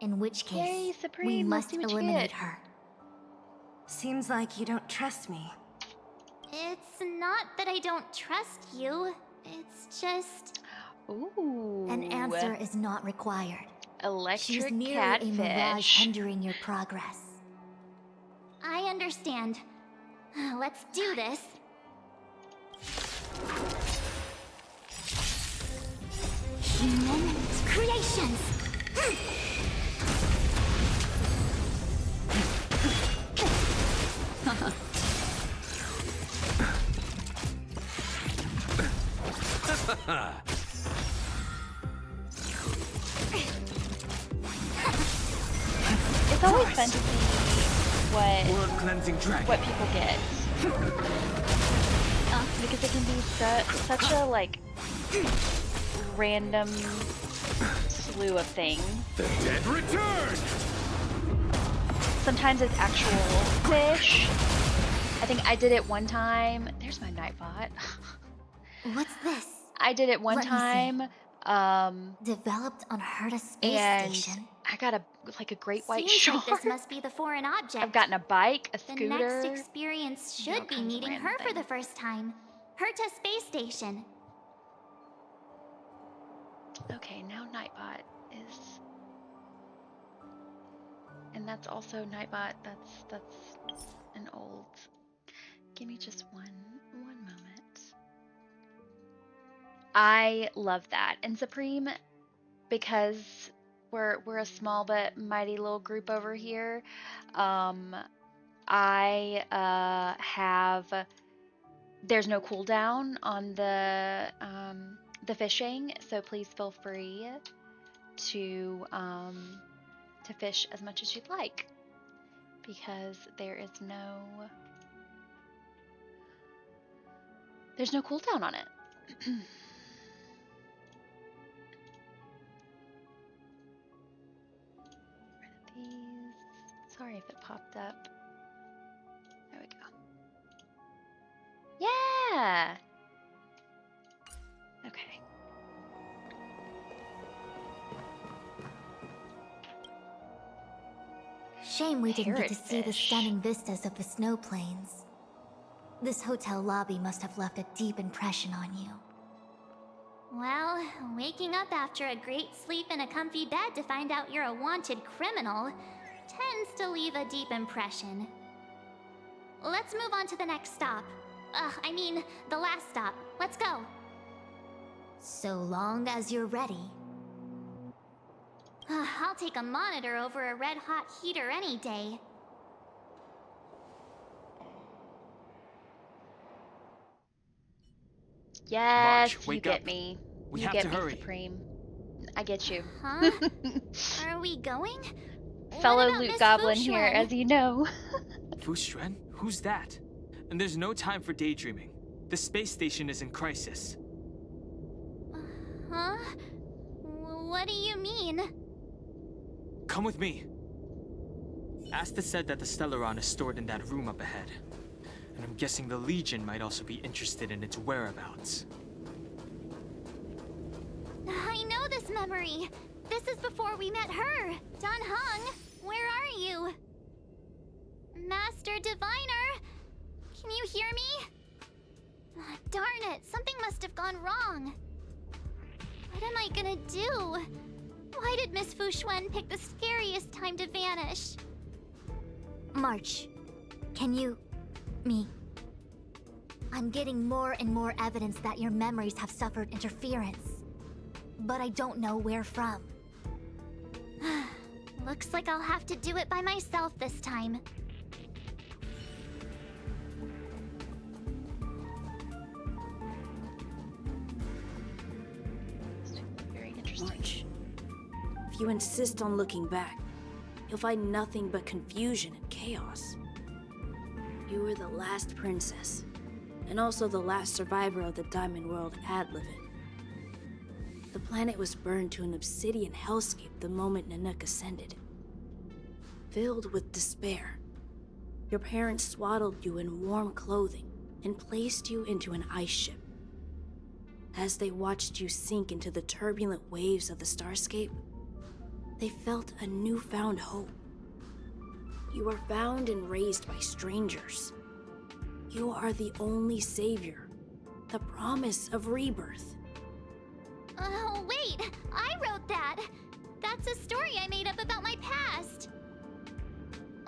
In which case, Yay, Supreme, we let's must see what you eliminate get. her. Seems like you don't trust me. It's not that I don't trust you. It's just... Ooh. An answer is not required. Electric She's merely catfish. a mirage hindering your progress. I understand. Let's do this. Human creations! It's always fun to see Blood cleansing dragon. what people get. Because it can be such a like random slew of things. The dead return! Sometimes it's actual fish. I think I did it one time. There's my Nightbot. What's this? I did it one Let me see. time. Developed on Herta Space And Station. I got a great white Seems shark. like this must be the foreign object. I've gotten a bike, a The scooter. next experience should all be kinds of meeting random her for the things. first time. Herta Space Station. Okay, now Nightbot is, and that's also Nightbot. That's an old. Give me just one moment. I love that, and Supreme, because we're a small but mighty little group over here. I have. There's no cooldown on the fishing, so please feel free to fish as much as you'd like, because there's no cooldown on it. Rid of these. Sorry if it popped up. There we go. Yeah. Okay. Shame we didn't get to see the Parrotfish. stunning vistas of the snow plains. This hotel lobby must have left a deep impression on you. Well, waking up after a great sleep in a comfy bed to find out you're a wanted criminal tends to leave a deep impression. Let's move on to the next stop. I mean, the last stop. Let's go. So long as you're ready. I'll take a monitor over a red-hot heater any day. Yes, March, you wake get up. me. We you have get to me, hurry. Supreme. I get you. Huh? Are we going? Fellow What about loot Miss goblin here, Fushuan? as you know. Fushuan? Who's that? And there's no time for daydreaming. The space station is in crisis. Huh? What do you mean? Come with me. Asta said that the Stellaron is stored in that room up ahead. And I'm guessing the Legion might also be interested in its whereabouts. I know this memory. This is before we met her. Dan Heng, where are you? Master Diviner, can you hear me? Darn it, something must have gone wrong. What am I gonna do? Why did Miss Fu Xuan pick the scariest time to vanish? March, can you... me? I'm getting more and more evidence that your memories have suffered interference. But I don't know where from. Looks like I'll have to do it by myself this time. Very interesting. March, if you insist on looking back, you'll find nothing but confusion and chaos. You were the last princess, and also the last survivor of the Diamond World Adlivin. The planet was burned to an obsidian hellscape the moment Nanook ascended. Filled with despair, your parents swaddled you in warm clothing and placed you into an ice ship. As they watched you sink into the turbulent waves of the starscape, they felt a newfound hope. You were found and raised by strangers. You are the only savior, the promise of rebirth. Oh, wait! I wrote that! That's a story I made up about my past!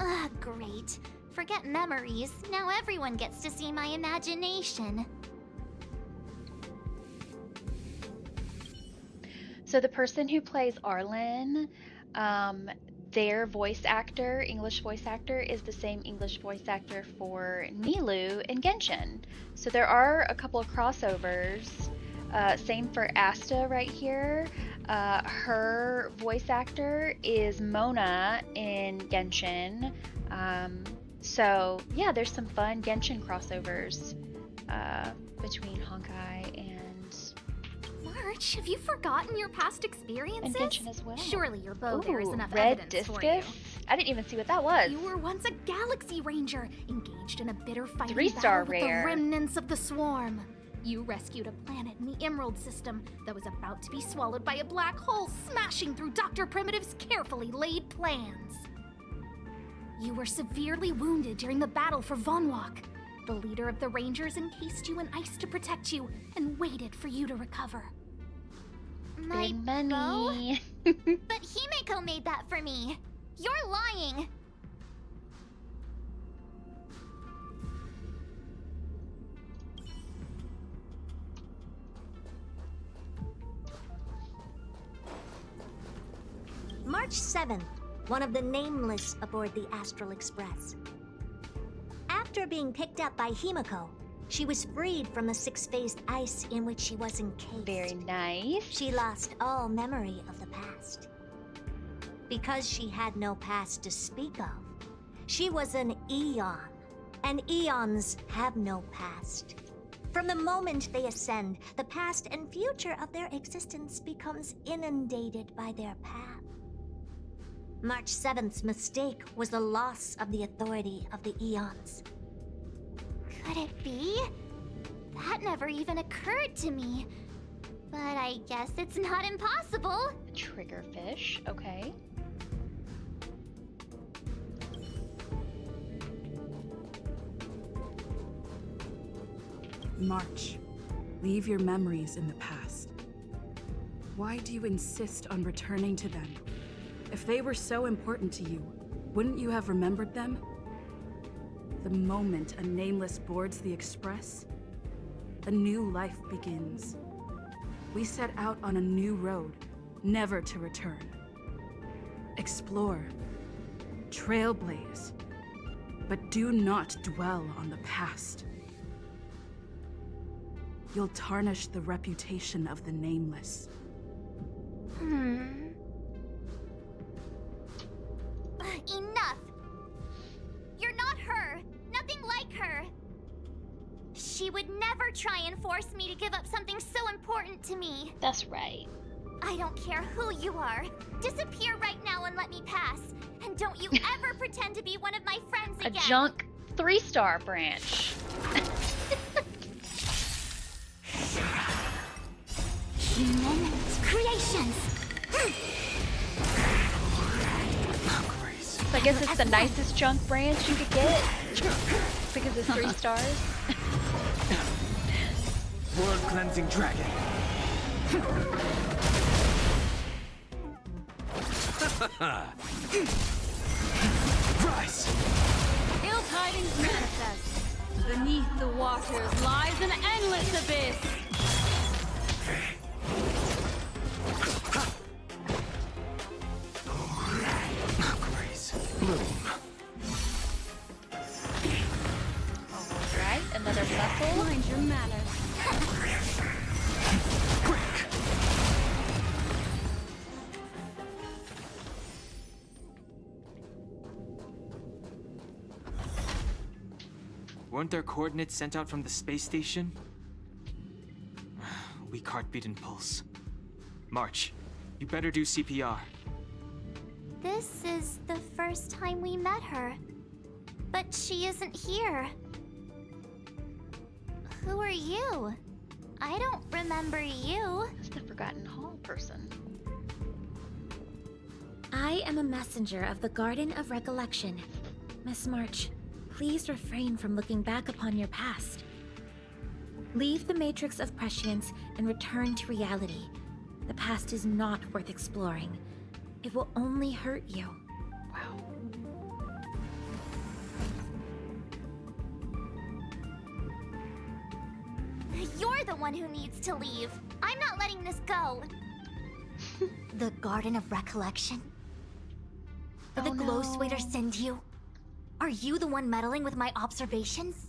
Ugh, great. Forget memories. Now everyone gets to see my imagination. So the person who plays Arlen, their voice actor, English voice actor, is the same English voice actor for Nilou in Genshin. So there are a couple of crossovers. Same for Asta right here. Her voice actor is Mona in Genshin. So yeah, there's some fun Genshin crossovers between Honkai and March, have you forgotten your past experiences? And Genshin as well. Surely your bow there is Ooh, enough Red evidence Discus? for you. I didn't even see what that was. You were once a Galaxy Ranger, engaged in a bitter fight 3-star with rare. the remnants of the Swarm. You rescued a planet in the Emerald System that was about to be swallowed by a black hole, smashing through Dr. Primitive's carefully laid plans. You were severely wounded during the battle for Vonwalk. The leader of the Rangers encased you in ice to protect you and waited for you to recover. My bow? But Himeko made that for me. You're lying. March 7th, one of the nameless aboard the Astral Express. After being picked up by Himeko, she was freed from the six-phased ice in which she was encased. Very nice. She lost all memory of the past. Because she had no past to speak of, she was an Eon, and Eons have no past. From the moment they ascend, the past and future of their existence becomes inundated by their path. March 7th's mistake was the loss of the authority of the Eons. Could it be? That never even occurred to me. But I guess it's not impossible. Triggerfish, okay. March, leave your memories in the past. Why do you insist on returning to them? If they were so important to you, wouldn't you have remembered them? The moment a nameless boards the Express, a new life begins. We set out on a new road, never to return. Explore, trailblaze, but do not dwell on the past. You'll tarnish the reputation of the Nameless. Enough! You're not her. Nothing like her. She would never try and force me to give up something so important to me. That's right. I don't care who you are. Disappear right now and let me pass. And don't you ever pretend to be one of my friends A again. junk 3-star branch. Human creations. So I guess it's the nicest junk branch you could get because it's 3 stars. World cleansing dragon. Rise! Ill tidings manifest. Beneath the waters lies an endless abyss. Alright, another vessel. Mind your manners. Weren't there coordinates sent out from the space station? Weak heartbeat and pulse. March, you better do CPR. This is the first time we met her. But she isn't here. Who are you? I don't remember you. It's the Forgotten Hall person. I am a messenger of the Garden of Recollection. Miss March, please refrain from looking back upon your past. Leave the Matrix of Prescience and return to reality. The past is not worth exploring. It will only hurt you. Wow. You're the one who needs to leave. I'm not letting this go. The Garden of Recollection? Did the Glow Swader send you? Are you the one meddling with my observations?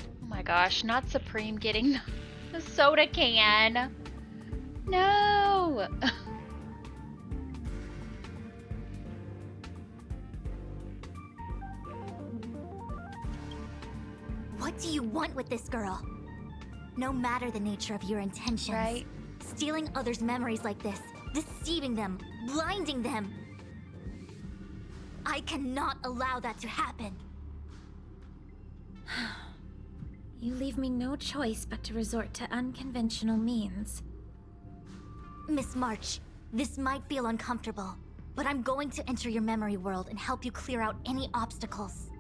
Oh my gosh, not Supreme getting the soda can. No! What do you want with this girl? No matter the nature of your intentions, right? Stealing others' memories like this, deceiving them, blinding them. I cannot allow that to happen. You leave me no choice but to resort to unconventional means. Miss March, this might feel uncomfortable, but I'm going to enter your memory world and help you clear out any obstacles.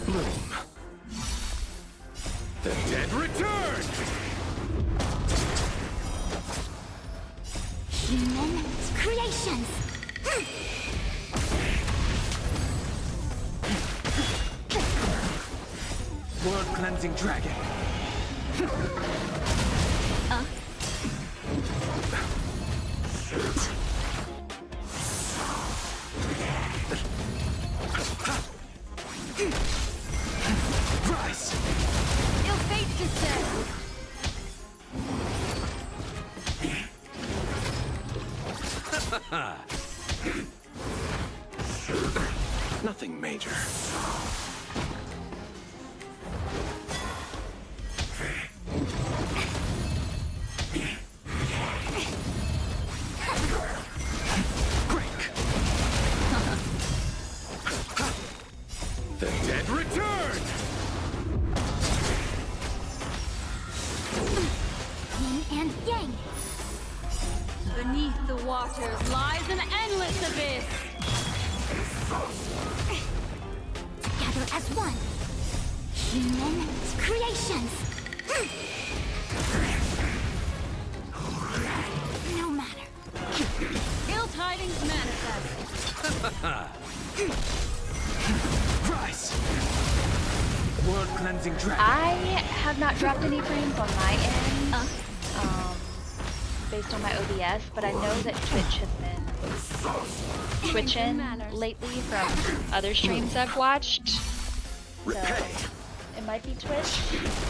Bloom. The dead return! Human creations! World cleansing dragon. Rise! Ill fate descends! Nothing major. The dead return! Yin and yang. Beneath the waters lies an endless abyss! Together as one. Human creations. No matter. Ill tidings manifest! Rise! World cleansing dragon. I have not dropped any frames on my end, based on my OBS, but I know that Twitch has been twitching lately from other streams I've watched. So it might be Twitch.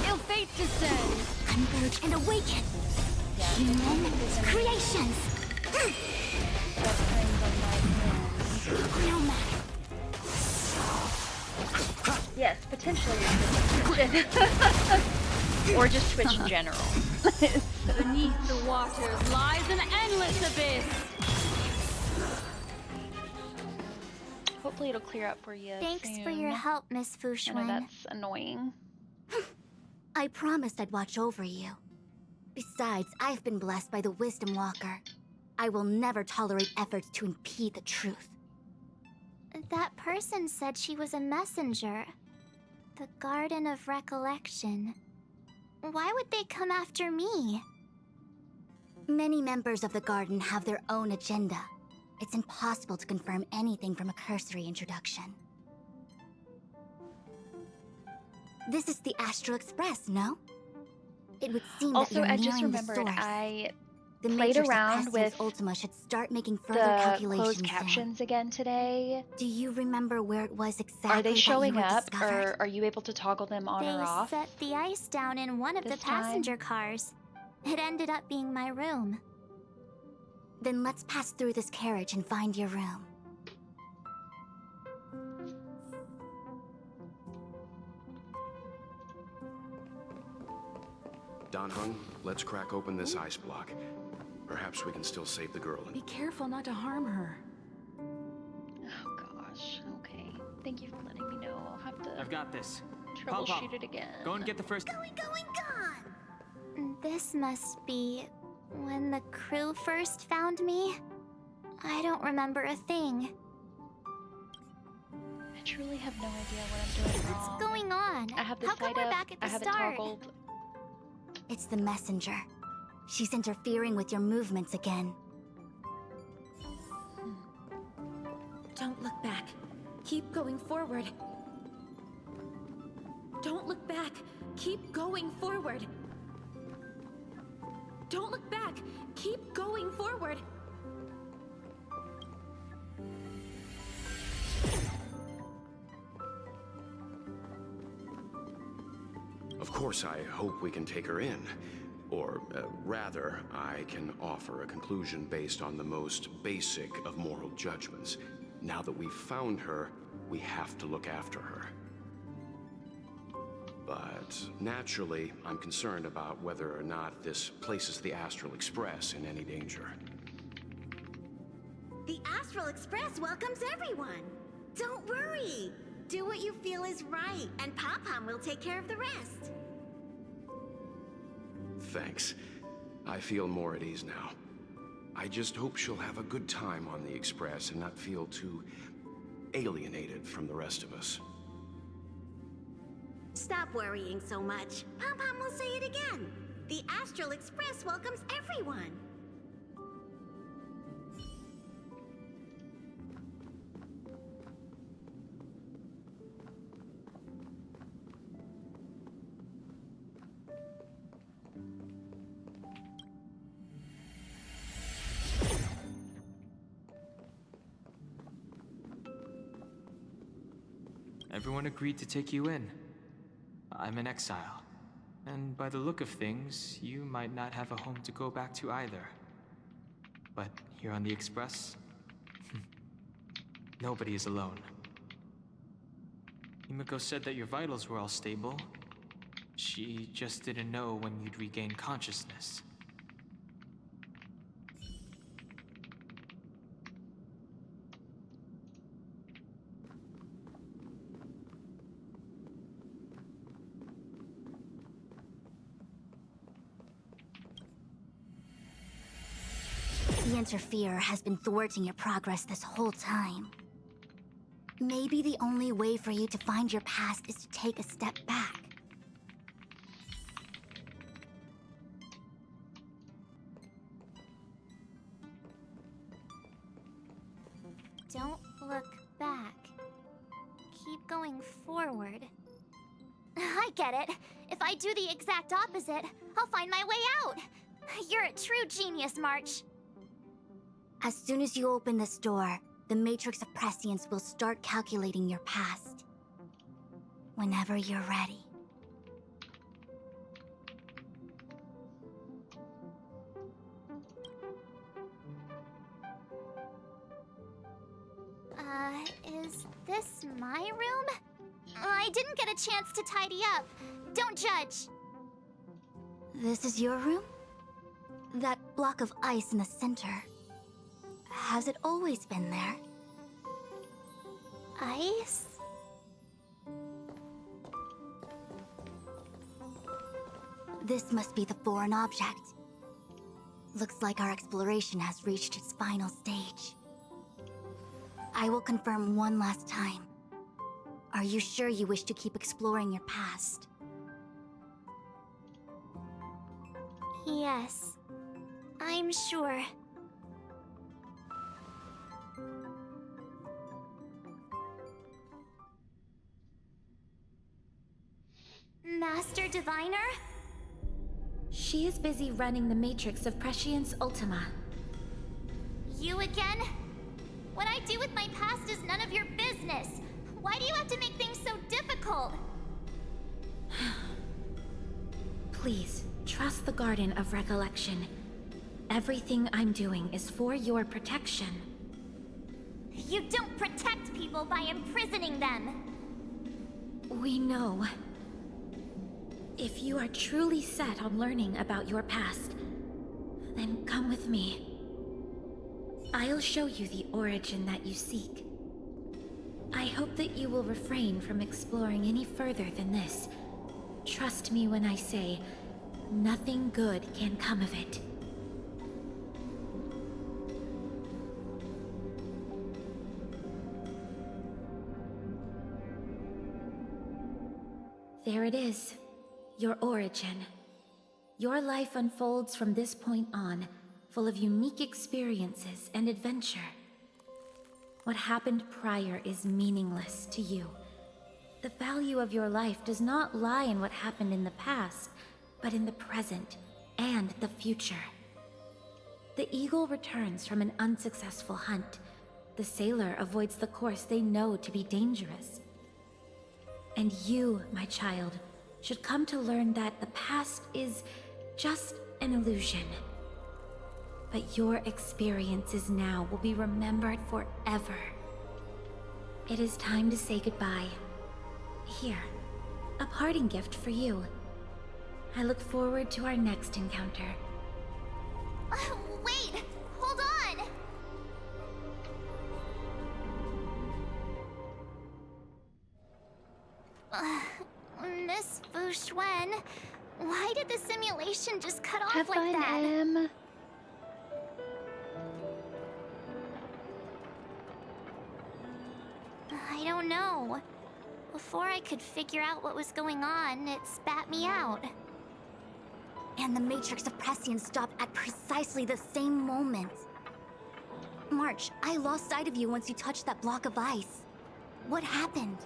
Ill fate descends! Converge and awaken. Yeah. Human creations. Drop frames on my end. No matter. Yes, potentially Twitch. Or just Twitch in general. Beneath the waters lies an endless abyss! Hopefully it'll clear up for you Thanks soon. for your help, Miss Fu I know Xuan. that's annoying. I promised I'd watch over you. Besides, I've been blessed by the Wisdom Walker. I will never tolerate efforts to impede the truth. That person said she was a messenger. The Garden of Recollection. Why would they come after me? Many members of the Garden have their own agenda. It's impossible to confirm anything from a cursory introduction. This is the Astral Express, no? It would seem Also, that you're I just nearing the remembered source. I The played Matrix of around Estes with Ultima should start making further the calculations closed soon. captions again today. Do you remember where it was exactly Are they that you showing were up, discovered? or are you able to toggle them on They or off? set the ice down in one of the this time? passenger cars. It ended up being my room. Then let's pass through this carriage and find your room. Dan Heng, let's crack open this ice block. Perhaps we can still save the girl. Be careful not to harm her. Oh gosh. Okay. Thank you for letting me know. I'll have to I've got this. troubleshoot Pop. it again. Go and get the first. Going, gone! This must be when the crew first found me. I don't remember a thing. I truly have no idea what I'm doing wrong. What's going on? I have the How come side we're up. back at the I have start? it toggled. It's the messenger. She's interfering with your movements again. Don't look back. Keep going forward. Don't look back. Keep going forward. Don't look back. Keep going forward. course, I hope we can take her in. Or, rather, I can offer a conclusion based on the most basic of moral judgments. Now that we've found her, we have to look after her. But naturally, I'm concerned about whether or not this places the Astral Express in any danger. The Astral Express welcomes everyone. Don't worry. Do what you feel is right, and Pom-Pom will take care of the rest. Thanks. I feel more at ease now. I just hope she'll have a good time on the Express and not feel too alienated from the rest of us. Stop worrying so much. Pom-Pom will say it again. The Astral Express welcomes everyone. Everyone agreed to take you in. I'm in exile. And by the look of things, you might not have a home to go back to either. But here on the Express, nobody is alone. Himiko said that your vitals were all stable. She just didn't know when you'd regain consciousness. The Interferer has been thwarting your progress this whole time. Maybe the only way for you to find your past is to take a step back. Don't look back. Keep going forward. I get it. If I do the exact opposite, I'll find my way out. You're a true genius, March. As soon as you open this door, the Matrix of Prescience will start calculating your past. Whenever you're ready. Is this my room? I didn't get a chance to tidy up. Don't judge. This is your room? That block of ice in the center. Has it always been there? Ice? This must be the foreign object. Looks like our exploration has reached its final stage. I will confirm one last time. Are you sure you wish to keep exploring your past? Yes. I'm sure. Master Diviner? She is busy running the Matrix of Prescience Ultima. You again? What I do with my past is none of your business. Why do you have to make things so difficult? Please, trust the Garden of Recollection. Everything I'm doing is for your protection. You don't protect people by imprisoning them. We know. If you are truly set on learning about your past, then come with me. I'll show you the origin that you seek. I hope that you will refrain from exploring any further than this. Trust me when I say, nothing good can come of it. There it is. Your origin. Your life unfolds from this point on, full of unique experiences and adventure. What happened prior is meaningless to you. The value of your life does not lie in what happened in the past, but in the present and the future. The eagle returns from an unsuccessful hunt. The sailor avoids the course they know to be dangerous. And you, my child, should come to learn that the past is just an illusion. But your experiences now will be remembered forever. It is time to say goodbye. Here, a parting gift for you. I look forward to our next encounter. Wait! Hold on! Miss Fu Xuan, why did the simulation just cut off Have like fun, that? Em. I don't know. Before I could figure out what was going on, it spat me out. And the Matrix of Prescience stopped at precisely the same moment. March, I lost sight of you once you touched that block of ice. What happened?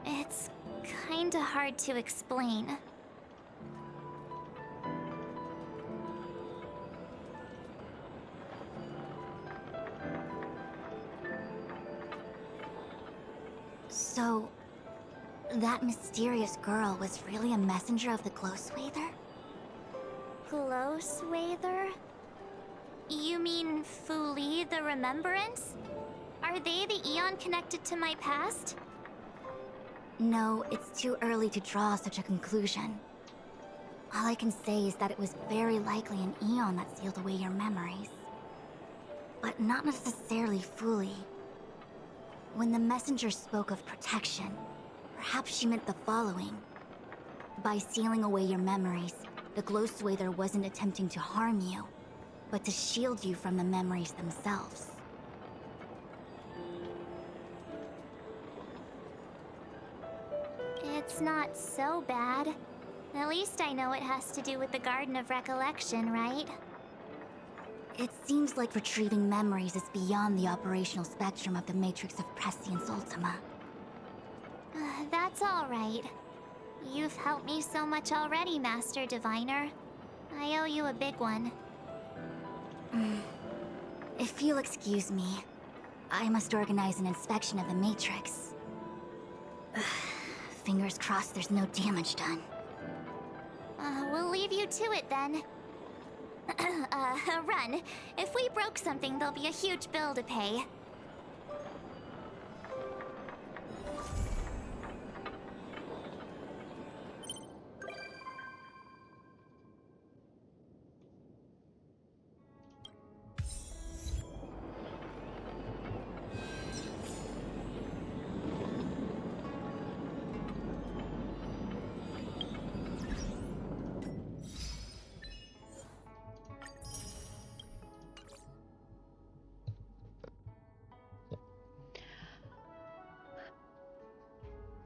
It's kinda hard to explain. So, that mysterious girl was really a messenger of the Glowswather? Glowswather? You mean Fu Li, the Remembrance? Are they the Eon connected to my past? No, it's too early to draw such a conclusion. All I can say is that it was very likely an Eon that sealed away your memories. But not necessarily Fu Li. When the messenger spoke of protection, perhaps she meant the following. By sealing away your memories, the Glowswather wasn't attempting to harm you, but to shield you from the memories themselves. It's not so bad. At least I know it has to do with the Garden of Recollection, right? It seems like retrieving memories is beyond the operational spectrum of the Matrix of Prescience Ultima. That's all right. You've helped me so much already, Master Diviner. I owe you a big one. If you'll excuse me, I must organize an inspection of the Matrix. Fingers crossed there's no damage done. We'll leave you to it then. Run. If we broke something, there'll be a huge bill to pay.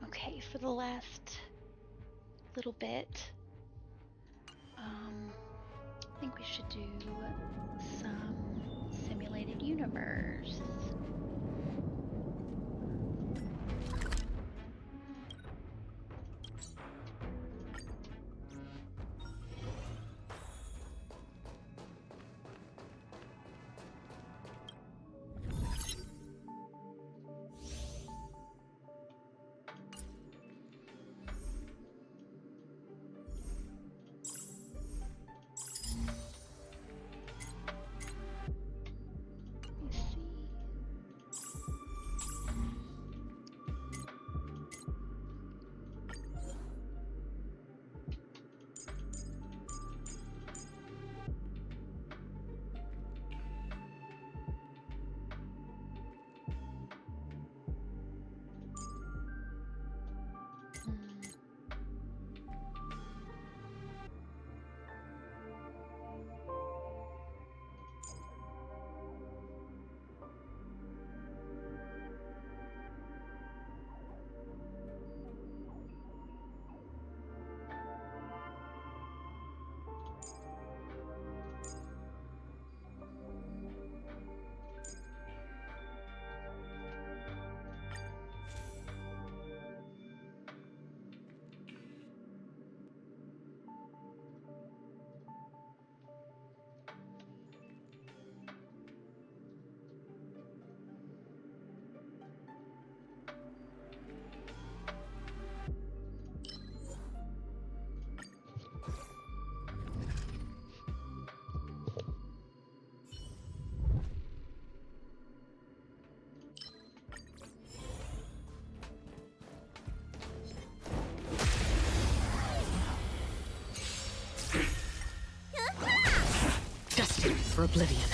Okay, for the last little bit, I think we should do some simulated universe. for oblivion.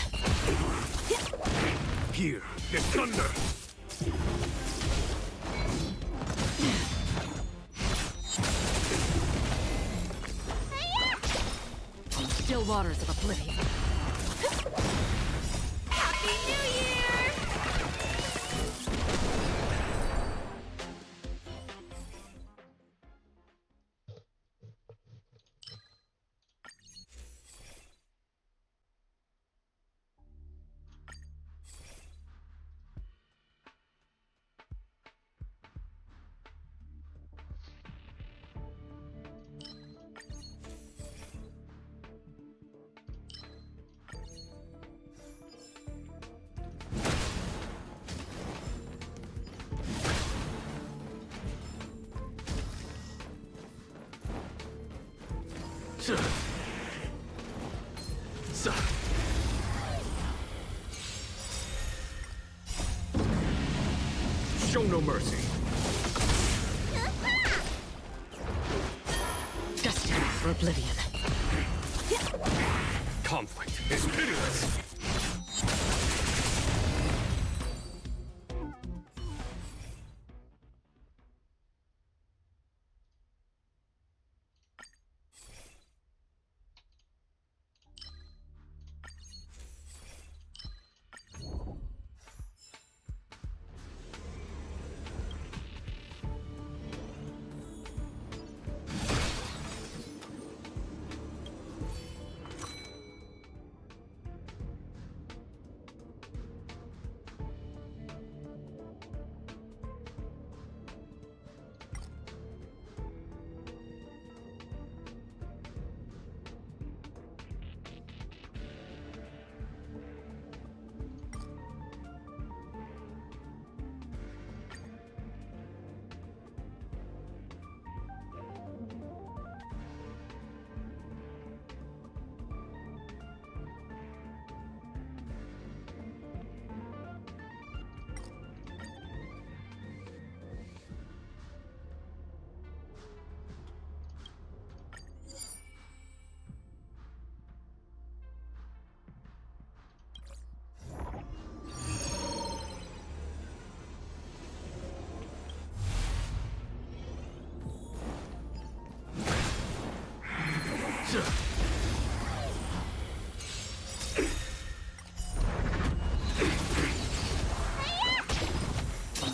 Here, the thunder! Still waters of oblivion. Happy New Year! Show no mercy. Destined for oblivion. Conflict is pitiless.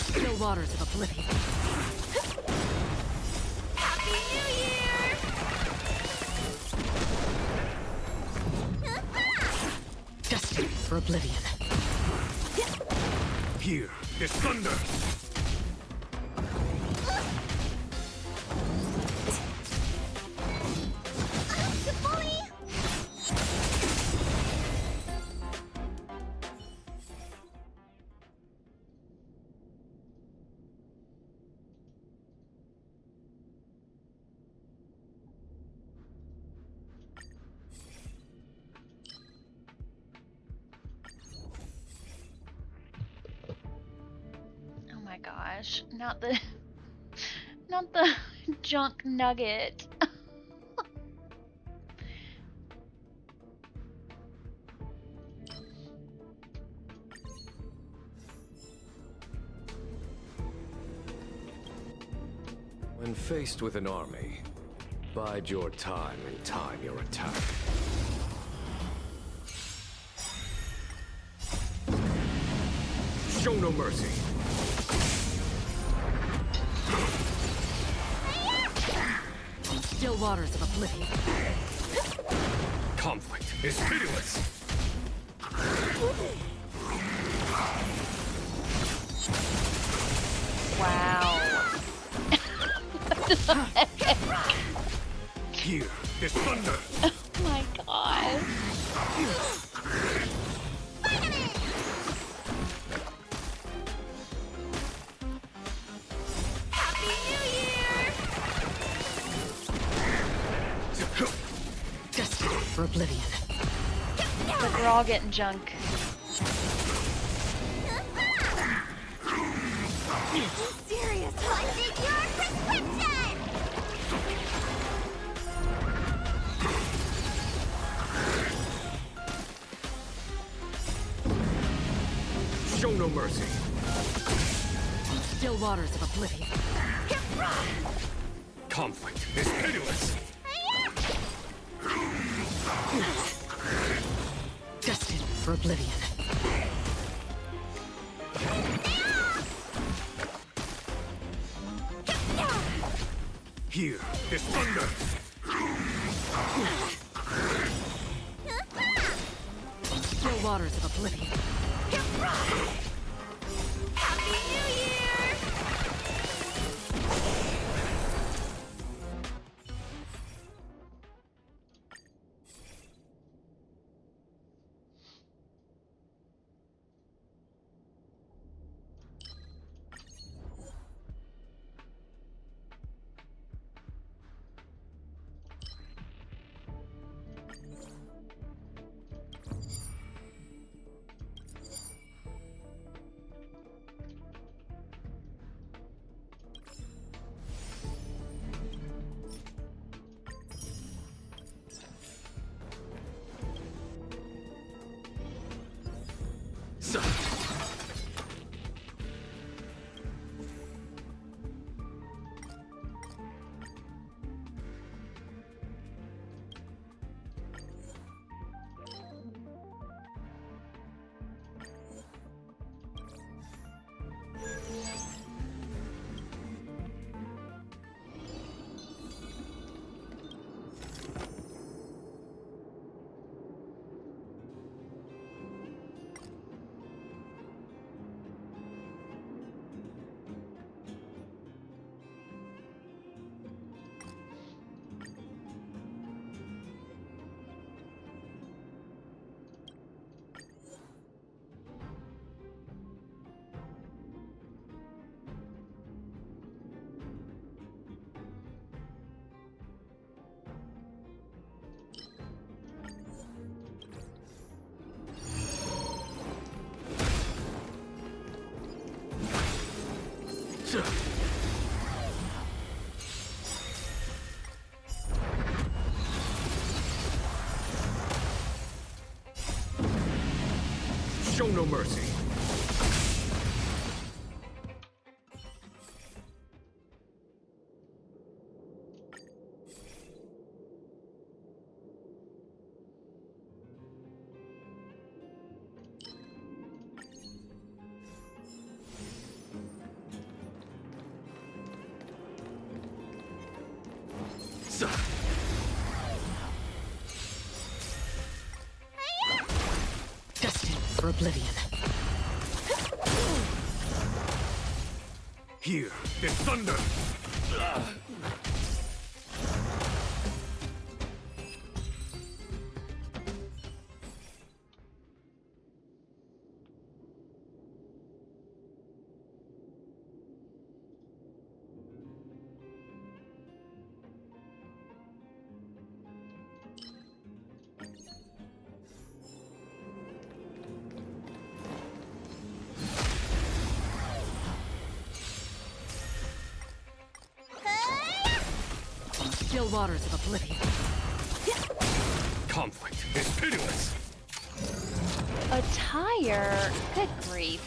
Still waters of oblivion. Happy New Year! Destined for oblivion. Here, the thunder! Oh my gosh, not the junk nugget. When faced with an army, bide your time and time your attack. Show no mercy. Still waters of oblivion. Conflict is pitiless. Wow. Here, the thunder. Oh my god. Happy New Year! Destined for oblivion. But we're all getting junk. Serious, what's in your prescription? Show no mercy. Still waters of oblivion. Conflict is pitiless. Destined for oblivion. Here is thunder. Still waters of oblivion. Happy New Year! Show no mercy. Destined for oblivion. Here is thunder. Still waters of oblivion. Conflict is pitiless. A tire? Good grief.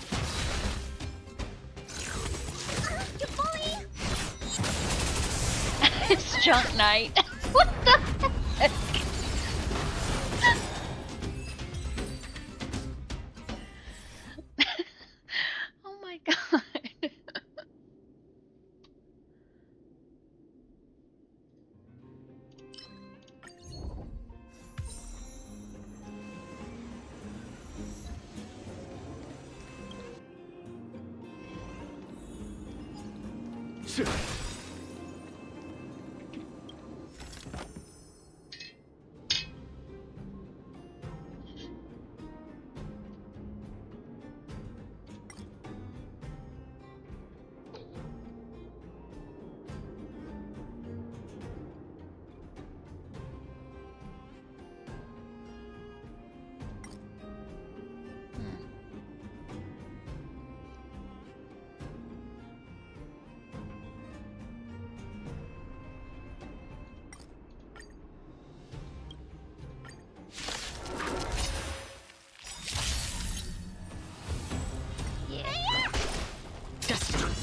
It's Junk Knight. What the heck? Oh my god.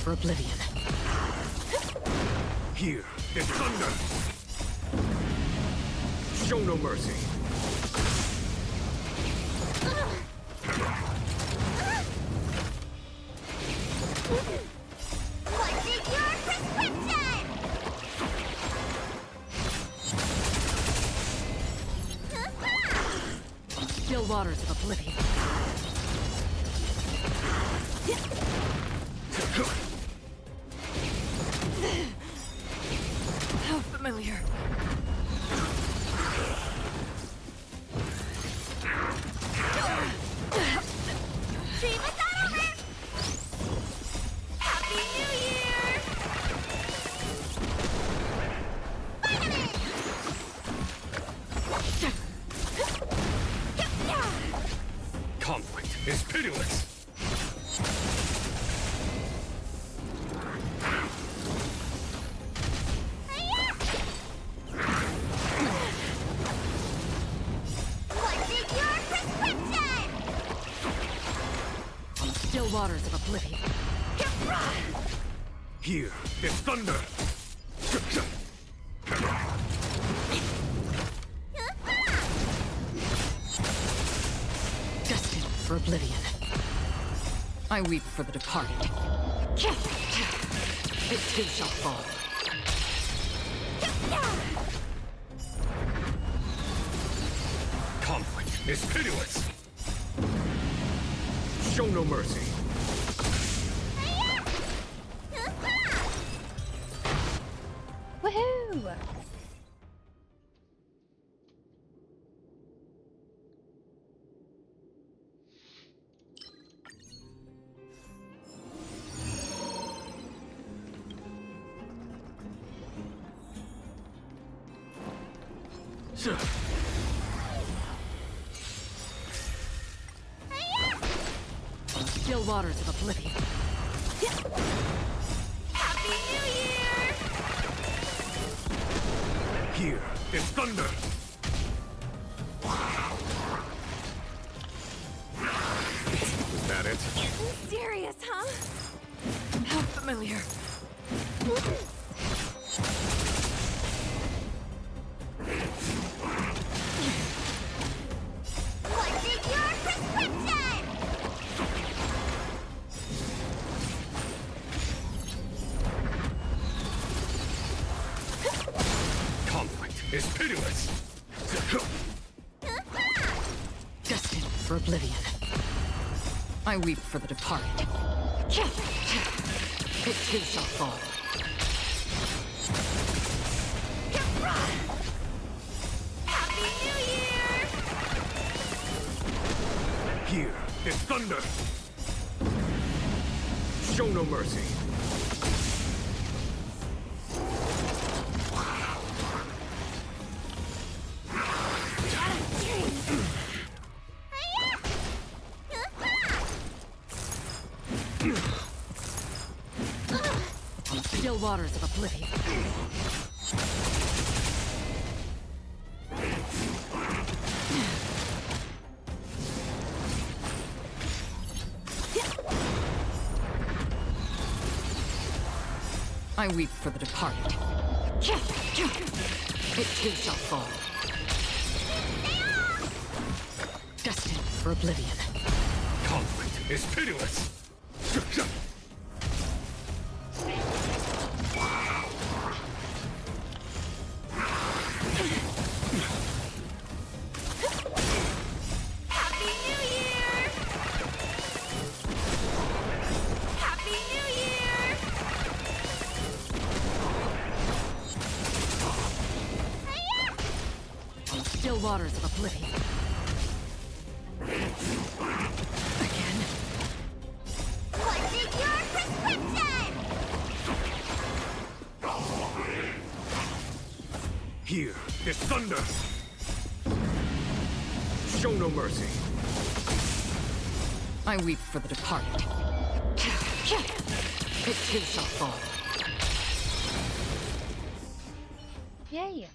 for oblivion. Here is thunder! Show no mercy! What's in your prescription? Still waters of oblivion. How familiar. Dream is not over! Happy New Year! Conflict is pitiless! What's in your prescription? Still waters of oblivion. Here is thunder! Destined for oblivion. I weep for the departed. It too shall fall. Conflict is pitiless! Show no mercy! Woohoo! Still waters of oblivion. Happy New Year! Here is thunder! Is that it? Serious, huh? How familiar. What's in your prescription? Conflict is pitiless! Destined for oblivion. I weep for the departed. It too shall fall. Happy New Year! Here is thunder! Show no mercy! Still waters of oblivion. I weep for the departed. It too shall fall. Destined for oblivion. Conflict is pitiless! Happy New Year! Happy New Year! Still waters of oblivion. What's in your prescription? Here is thunder! Show no mercy! I weep for the departed. It too shall fall. Yay!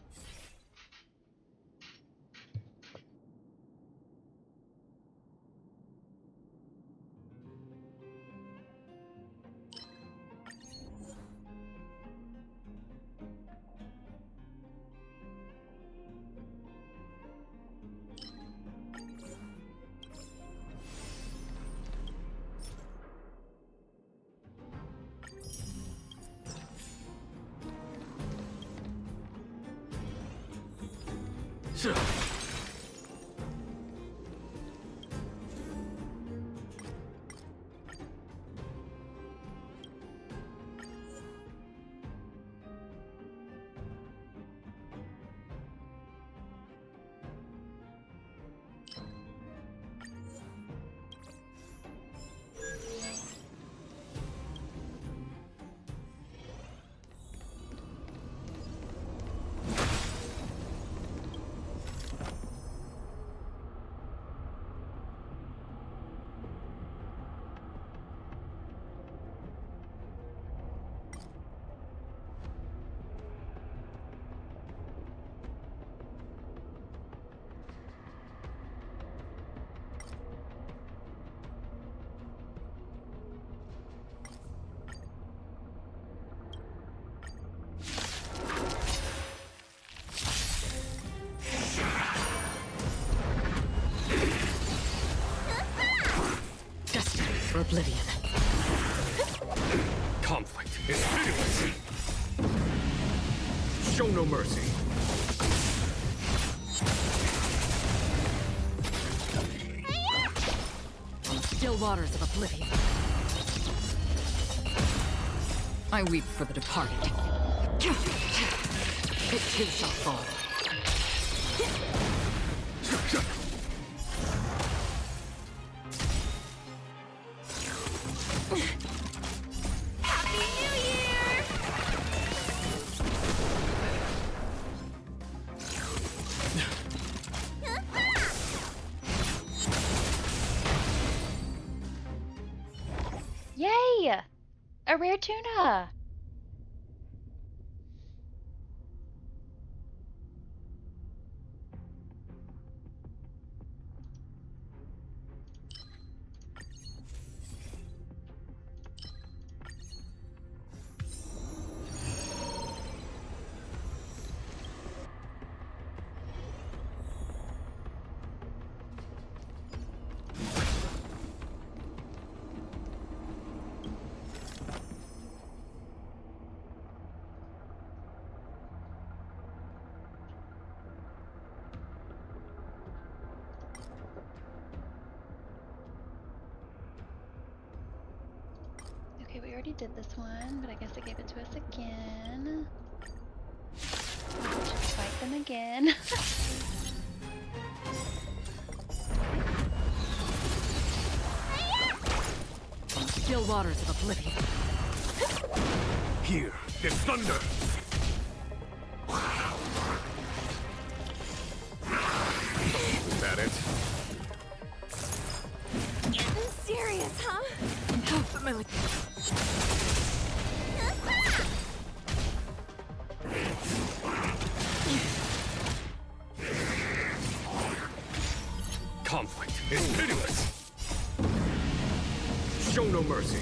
For oblivion. Conflict is pitiless. Show no mercy. Still waters of oblivion. I weep for the departed. It too shall fall. Happy New Year! Yay! A rare tuna! Okay, we already did this one, but I guess it gave it to us again. Let's just fight them again. Still waters of oblivion. Here, there's thunder. Is that it? Getting serious, huh? How familiar. Conflict is pitiless. Show no mercy.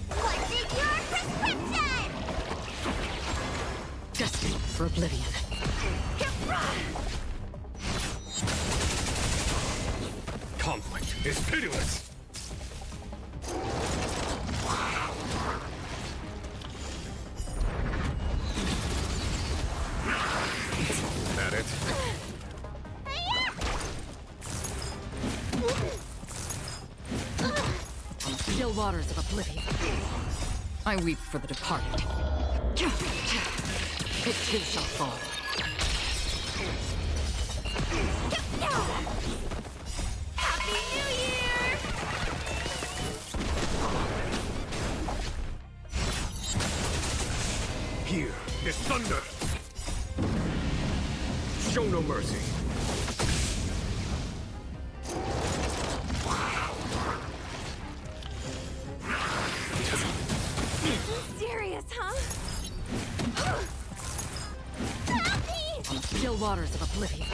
What's in your prescription? Destiny for oblivion. Conflict is pitiless. That it? Still waters of oblivion. I weep for the departed. It too shall fall. Happy New Year! Here, there's thunder. Show no mercy. Serious, huh? Still waters of oblivion.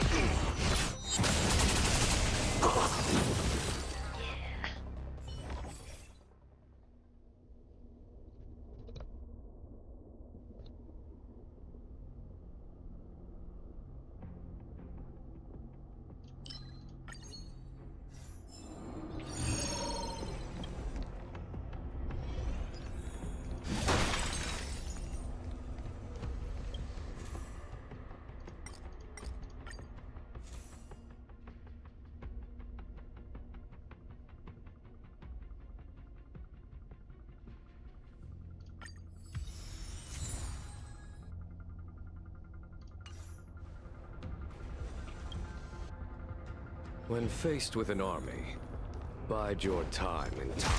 When faced with an army, bide your time in time.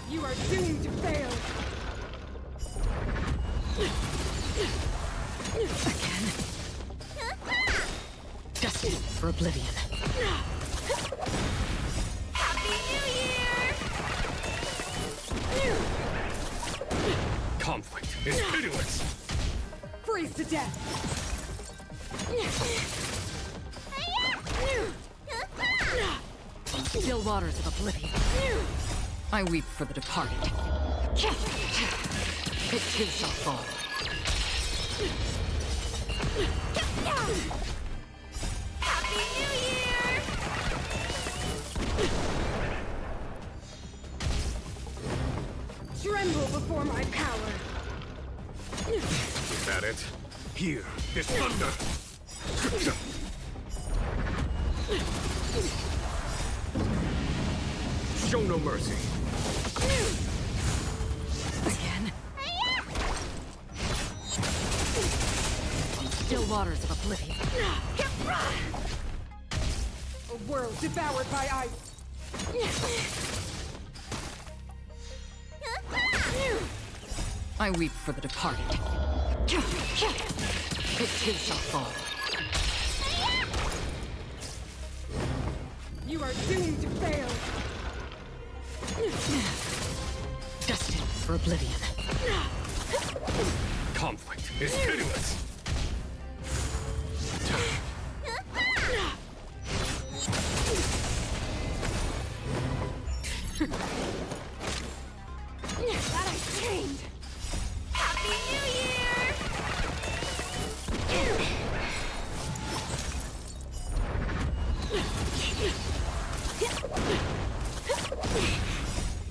You are doomed to fail! Again. Destined for oblivion. Happy New Year! Conflict is pitiless! Freeze to death! Still waters of oblivion. I weep for the departed. It too shall fall. Happy New Year! Tremble before my power! Is that it? Hear this thunder! Show no mercy. Again. Still waters of oblivion. A world devoured by ice! I weep for the departed. It too shall fall. You are doomed to fail! Destined for oblivion. Conflict is pitiless! That I dreamed! Happy New Year!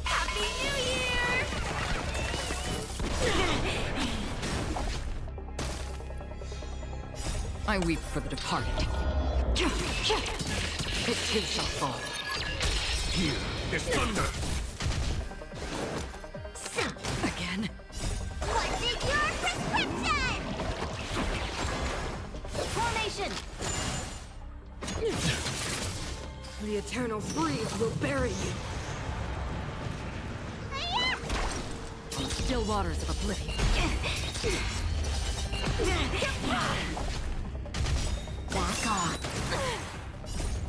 Happy New Year! I weep for the departed. It too shall fall. Hear this thunder! Again. What's in your prescription? Formation! The eternal freeze will bury you! Still waters of oblivion. Back off.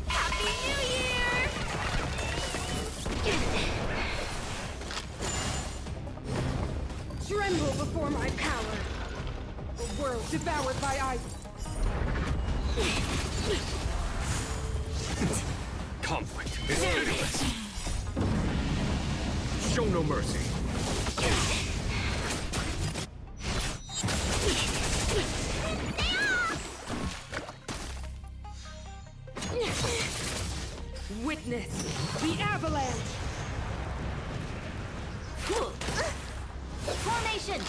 Happy New Year! Tremble before my power! A world devoured by ice! Conflict is pitiless! Show no mercy. Witness the avalanche! Formation!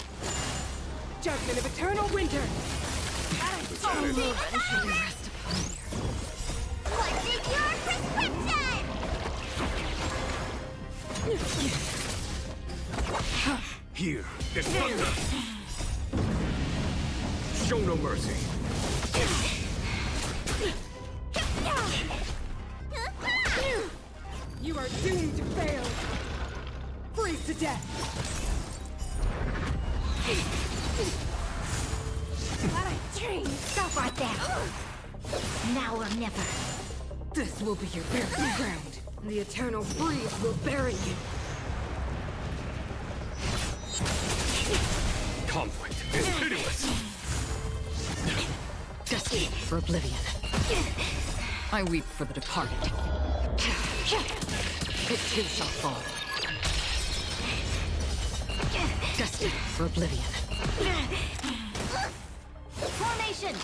Judgment of eternal winter! What's in your prescription? Hear this thunder! Show no mercy. You are doomed to fail! Freeze to death! What a dream! Stop right there! Now or never. This will be your burial ground. The eternal freeze will bury you. Conflict is pitiless! Destined for oblivion. I weep for the departed. It too shall fall. Destined for oblivion. Formation!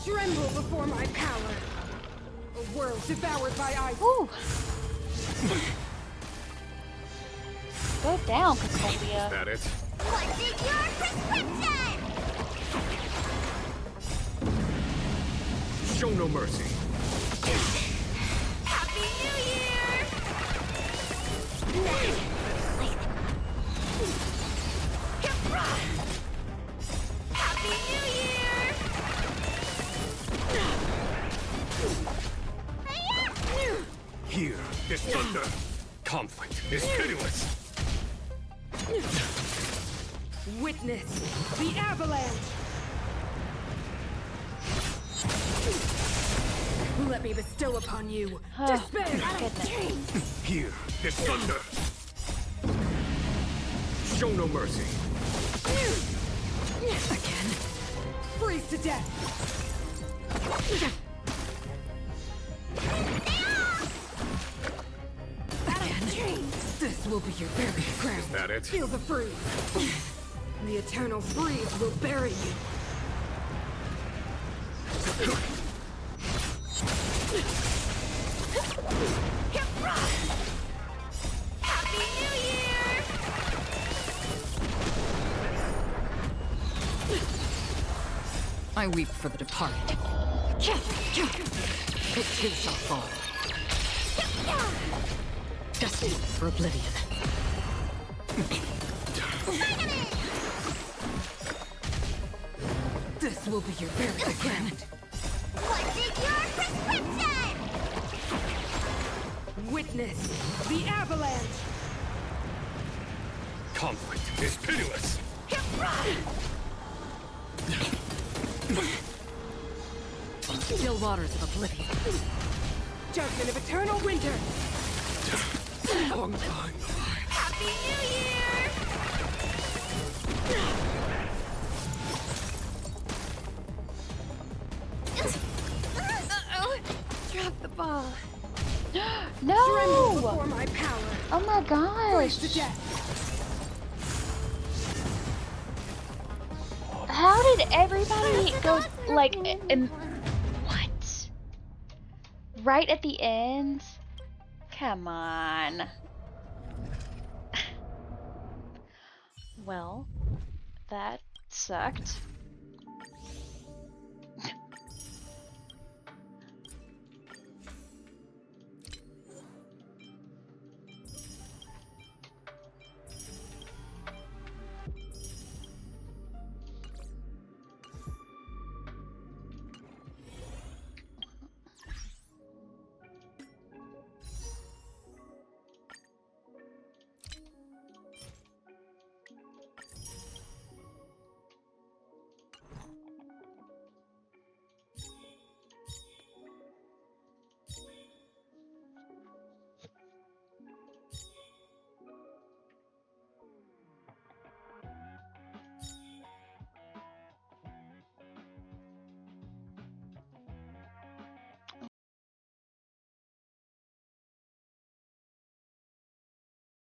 Tremble before my power! A world devoured by ice! Ooh. Go down, Concordia. Is that it? What's in your prescription? Show no mercy. Happy New Year! Happy New Year! thunder! Conflict is pitiless! Witness the avalanche! Let me bestow upon you despair! Here, this thunder! Show no mercy! Again. Freeze to death! Again. This will be your burial ground. Is that it? Feel the freeze. The eternal freeze will bury you. Happy New Year! I weep for the departed. It too shall fall. Destined for oblivion. This will be your burial ground. What is your prescription? Witness the avalanche! Conflict is pitiless! Still waters of oblivion. Judgment of eternal winter. Long time. Happy New Year! Uh-oh. Drop the ball. No! Before my power. Oh my gosh! To death. How did everybody go like what? Right at the end? Come on. Well, that sucked.